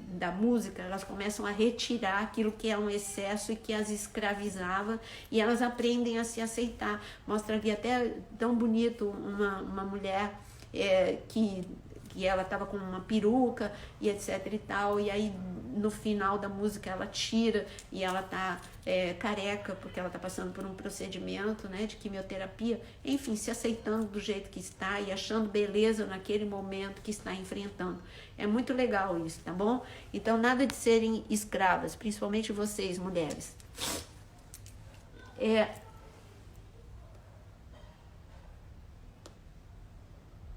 da música, elas começam a retirar aquilo que é um excesso e que as escravizava, e elas aprendem a se aceitar. Mostra ali até tão bonito uma mulher que ela estava com uma peruca e etc e tal, e aí no final da música ela tira e ela tá careca porque ela tá passando por um procedimento, né, de quimioterapia, enfim, se aceitando do jeito que está e achando beleza naquele momento que está enfrentando. É muito legal isso, tá bom? Então nada de serem escravas, principalmente vocês, mulheres.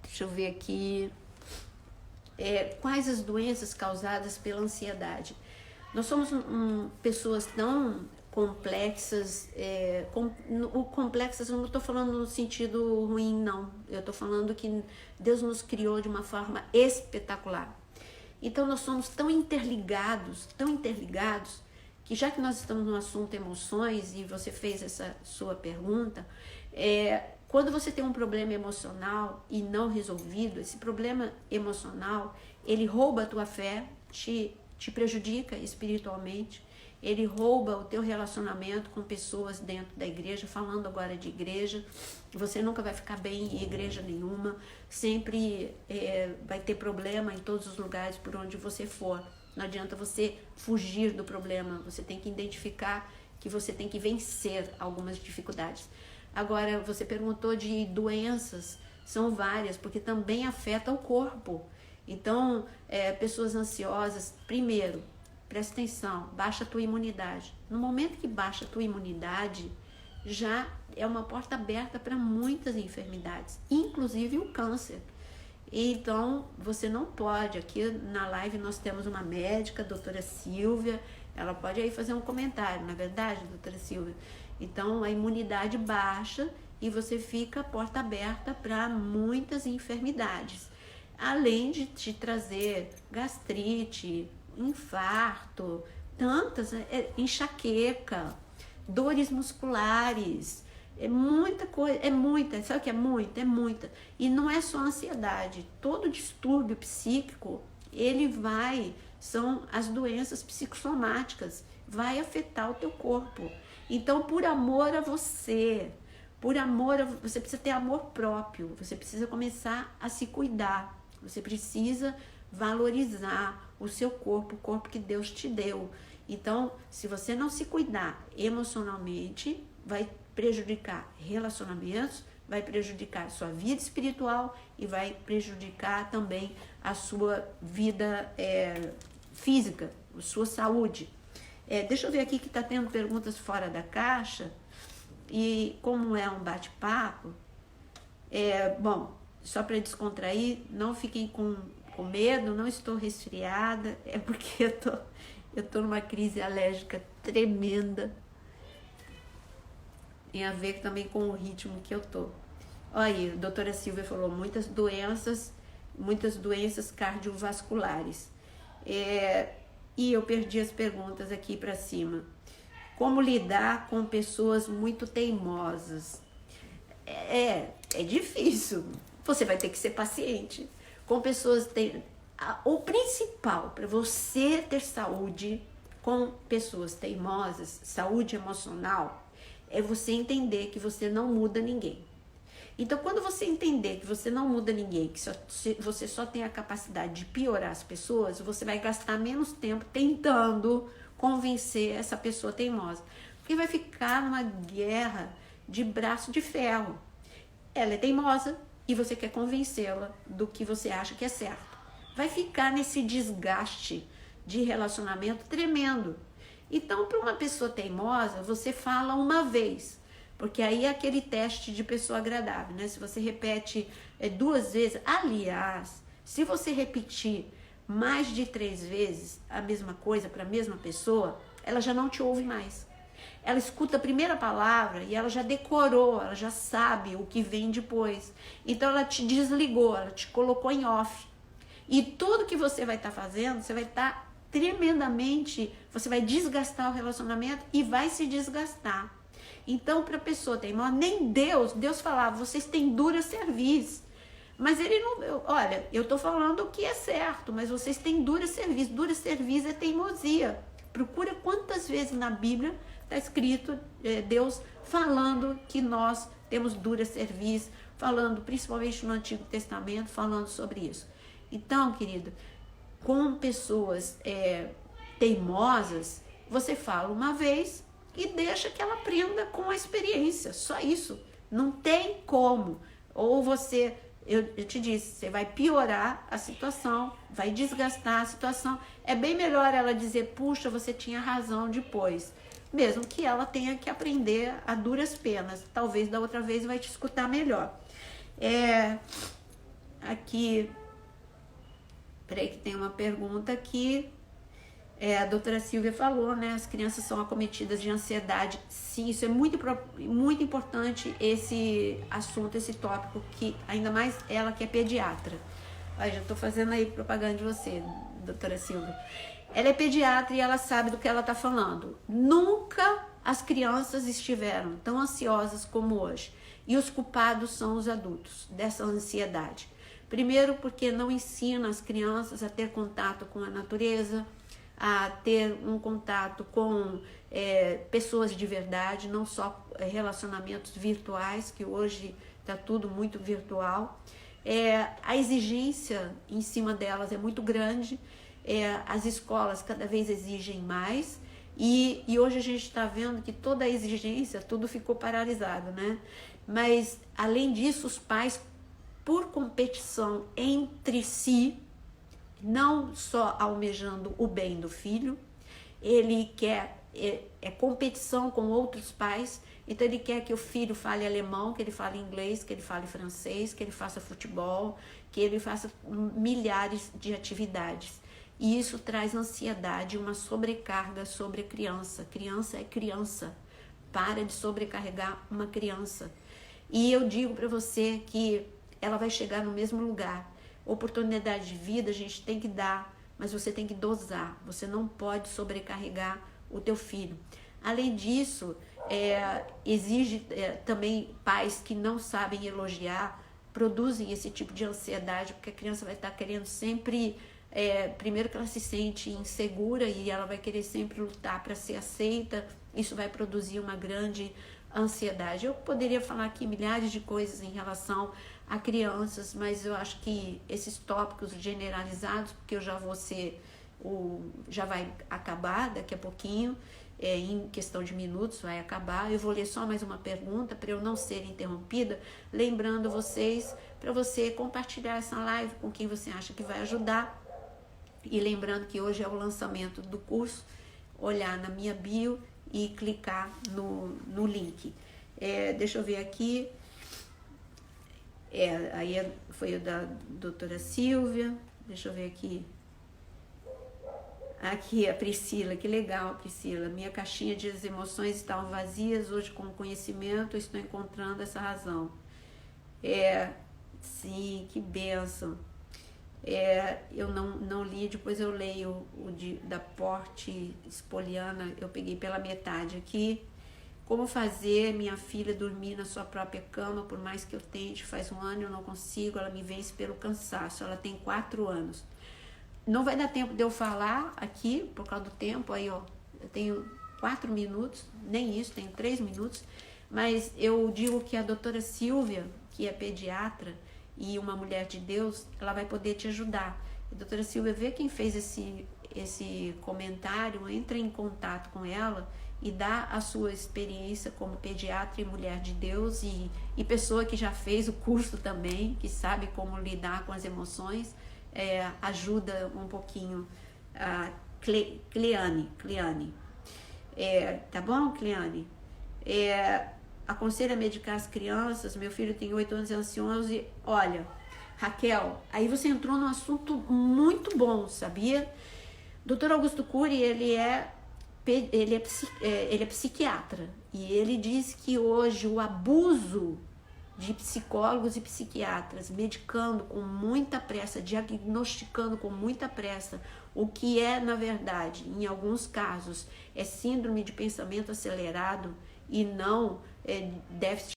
Deixa eu ver aqui. Quais as doenças causadas pela ansiedade? Nós somos pessoas tão complexas, complexas, não estou falando no sentido ruim, não. Eu estou falando que Deus nos criou de uma forma espetacular. Então nós somos tão interligados, que já que nós estamos no assunto emoções, e você fez essa sua pergunta, quando você tem um problema emocional e não resolvido, esse problema emocional, ele rouba a tua fé, te prejudica espiritualmente, ele rouba o teu relacionamento com pessoas dentro da igreja, falando agora de igreja, você nunca vai ficar bem em igreja nenhuma, sempre vai ter problema em todos os lugares por onde você for. Não adianta você fugir do problema, você tem que identificar que você tem que vencer algumas dificuldades. Agora, você perguntou de doenças, são várias, porque também afeta o corpo. Então, pessoas ansiosas, primeiro, presta atenção, baixa a tua imunidade. No momento que baixa a tua imunidade, já é uma porta aberta para muitas enfermidades, inclusive o câncer. Então, você não pode, aqui na live nós temos uma médica, a doutora Silvia, ela pode aí fazer um comentário, não é verdade, doutora Silvia? Então, a imunidade baixa e você fica porta aberta para muitas enfermidades. Além de te trazer gastrite, infarto, tantas, enxaqueca, dores musculares, muita coisa, sabe o que é muita? É muita. E não é só ansiedade, todo distúrbio psíquico, são as doenças psicossomáticas, vai afetar o teu corpo. Então, por amor a você, você precisa ter amor próprio, você precisa começar a se cuidar, você precisa valorizar o seu corpo, o corpo que Deus te deu. Então, se você não se cuidar emocionalmente, vai prejudicar relacionamentos, vai prejudicar a sua vida espiritual e vai prejudicar também a sua vida física, a sua saúde. Deixa eu ver aqui que está tendo perguntas fora da caixa, e como é um bate-papo, bom, só para descontrair, não fiquem com medo, não estou resfriada, é porque eu tô numa crise alérgica tremenda, tem a ver também com o ritmo que eu tô. Olha aí, a doutora Silvia falou, muitas doenças cardiovasculares. E eu perdi as perguntas aqui para cima. Como lidar com pessoas muito teimosas? É difícil. Você vai ter que ser paciente. Com pessoas o principal para você ter saúde com pessoas teimosas, saúde emocional, é você entender que você não muda ninguém. Então, quando você entender que você não muda ninguém, que você só tem a capacidade de piorar as pessoas, você vai gastar menos tempo tentando convencer essa pessoa teimosa. Porque vai ficar numa guerra de braço de ferro. Ela é teimosa e você quer convencê-la do que você acha que é certo. Vai ficar nesse desgaste de relacionamento tremendo. Então, para uma pessoa teimosa, você fala uma vez. Porque aí é aquele teste de pessoa agradável, né? Se você repete 2 vezes, aliás, se você repetir mais de 3 vezes a mesma coisa para a mesma pessoa, ela já não te ouve mais. ela escuta a primeira palavra e ela já decorou, ela já sabe o que vem depois. Então ela te desligou, ela te colocou em off. E tudo que você vai estar fazendo, você vai estar tremendamente, você vai desgastar o relacionamento e vai se desgastar. Então, para a pessoa teimosa, nem Deus falava, vocês têm dura cerviz. Mas ele não, olha, eu estou falando o que é certo, mas vocês têm dura cerviz. Dura cerviz é teimosia. Procura quantas vezes na Bíblia está escrito Deus falando que nós temos dura cerviz, falando principalmente no Antigo Testamento, falando sobre isso. Então, querido, com pessoas teimosas, você fala uma vez e deixa que ela aprenda com a experiência, só isso. Não tem como. Ou você, eu te disse, você vai piorar a situação, vai desgastar a situação. É bem melhor ela dizer, puxa, você tinha razão depois. Mesmo que ela tenha que aprender a duras penas. Talvez da outra vez vai te escutar melhor. Aqui, peraí que tem uma pergunta aqui. A doutora Silvia falou, né? As crianças são acometidas de ansiedade. Sim, isso é muito importante, esse assunto, esse tópico, que ainda mais ela que é pediatra. Olha, já estou fazendo aí propaganda de você, doutora Silvia. Ela é pediatra e ela sabe do que ela está falando. Nunca as crianças estiveram tão ansiosas como hoje. E os culpados são os adultos dessa ansiedade. Primeiro, porque não ensina as crianças a ter contato com a natureza, a ter um contato com pessoas de verdade, não só relacionamentos virtuais, que hoje está tudo muito virtual. A exigência em cima delas é muito grande, as escolas cada vez exigem mais, e hoje a gente está vendo que toda a exigência, tudo ficou paralisado, né? Mas, além disso, os pais, por competição entre si, não só almejando o bem do filho, ele quer competição com outros pais, então ele quer que o filho fale alemão, que ele fale inglês, que ele fale francês, que ele faça futebol, que ele faça milhares de atividades. E isso traz ansiedade, uma sobrecarga sobre a criança. Criança é criança. Para de sobrecarregar uma criança. E eu digo para você que ela vai chegar no mesmo lugar. Oportunidade de vida a gente tem que dar, mas você tem que dosar. Você não pode sobrecarregar o teu filho. Além disso, exige também pais que não sabem elogiar, produzem esse tipo de ansiedade, porque a criança vai estar querendo sempre, primeiro que ela se sente insegura e ela vai querer sempre lutar para ser aceita. Isso vai produzir uma grande ansiedade. Eu poderia falar aqui milhares de coisas em relação a crianças, mas eu acho que esses tópicos generalizados, porque eu já vou ser, já vai acabar daqui a pouquinho, em questão de minutos vai acabar. Eu vou ler só mais uma pergunta para eu não ser interrompida, lembrando vocês, para você compartilhar essa live com quem você acha que vai ajudar, e lembrando que hoje é o lançamento do curso, olhar na minha bio e clicar no link. Deixa eu ver aqui. Aí foi o da doutora Silvia. Deixa eu ver aqui. Aqui a Priscila, que legal, Priscila. Minha caixinha de emoções estavam vazias, hoje com o conhecimento eu estou encontrando essa razão. Sim, que bênção. Eu não li, depois eu leio da Porte Spoliana, eu peguei pela metade aqui. Como fazer minha filha dormir na sua própria cama, por mais que eu tente, faz 1 ano eu não consigo, ela me vence pelo cansaço, ela tem 4 anos. Não vai dar tempo de eu falar aqui, por causa do tempo, aí ó, eu tenho 4 minutos, nem isso, tenho 3 minutos, mas eu digo que a doutora Silvia, que é pediatra e uma mulher de Deus, ela vai poder te ajudar. A doutora Silvia, vê quem fez esse comentário, entra em contato com ela e dá a sua experiência como pediatra e mulher de Deus e pessoa que já fez o curso também, que sabe como lidar com as emoções, ajuda um pouquinho a Cleane. Tá bom, Cleane? Aconselho a medicar as crianças, meu filho tem 8 anos e é ansioso. Olha, Raquel, aí você entrou num assunto muito bom, sabia? Dr. Augusto Cury, ele é ele é psiquiatra e ele diz que hoje o abuso de psicólogos e psiquiatras medicando com muita pressa, diagnosticando com muita pressa o que é, na verdade, em alguns casos, é síndrome de pensamento acelerado e não déficit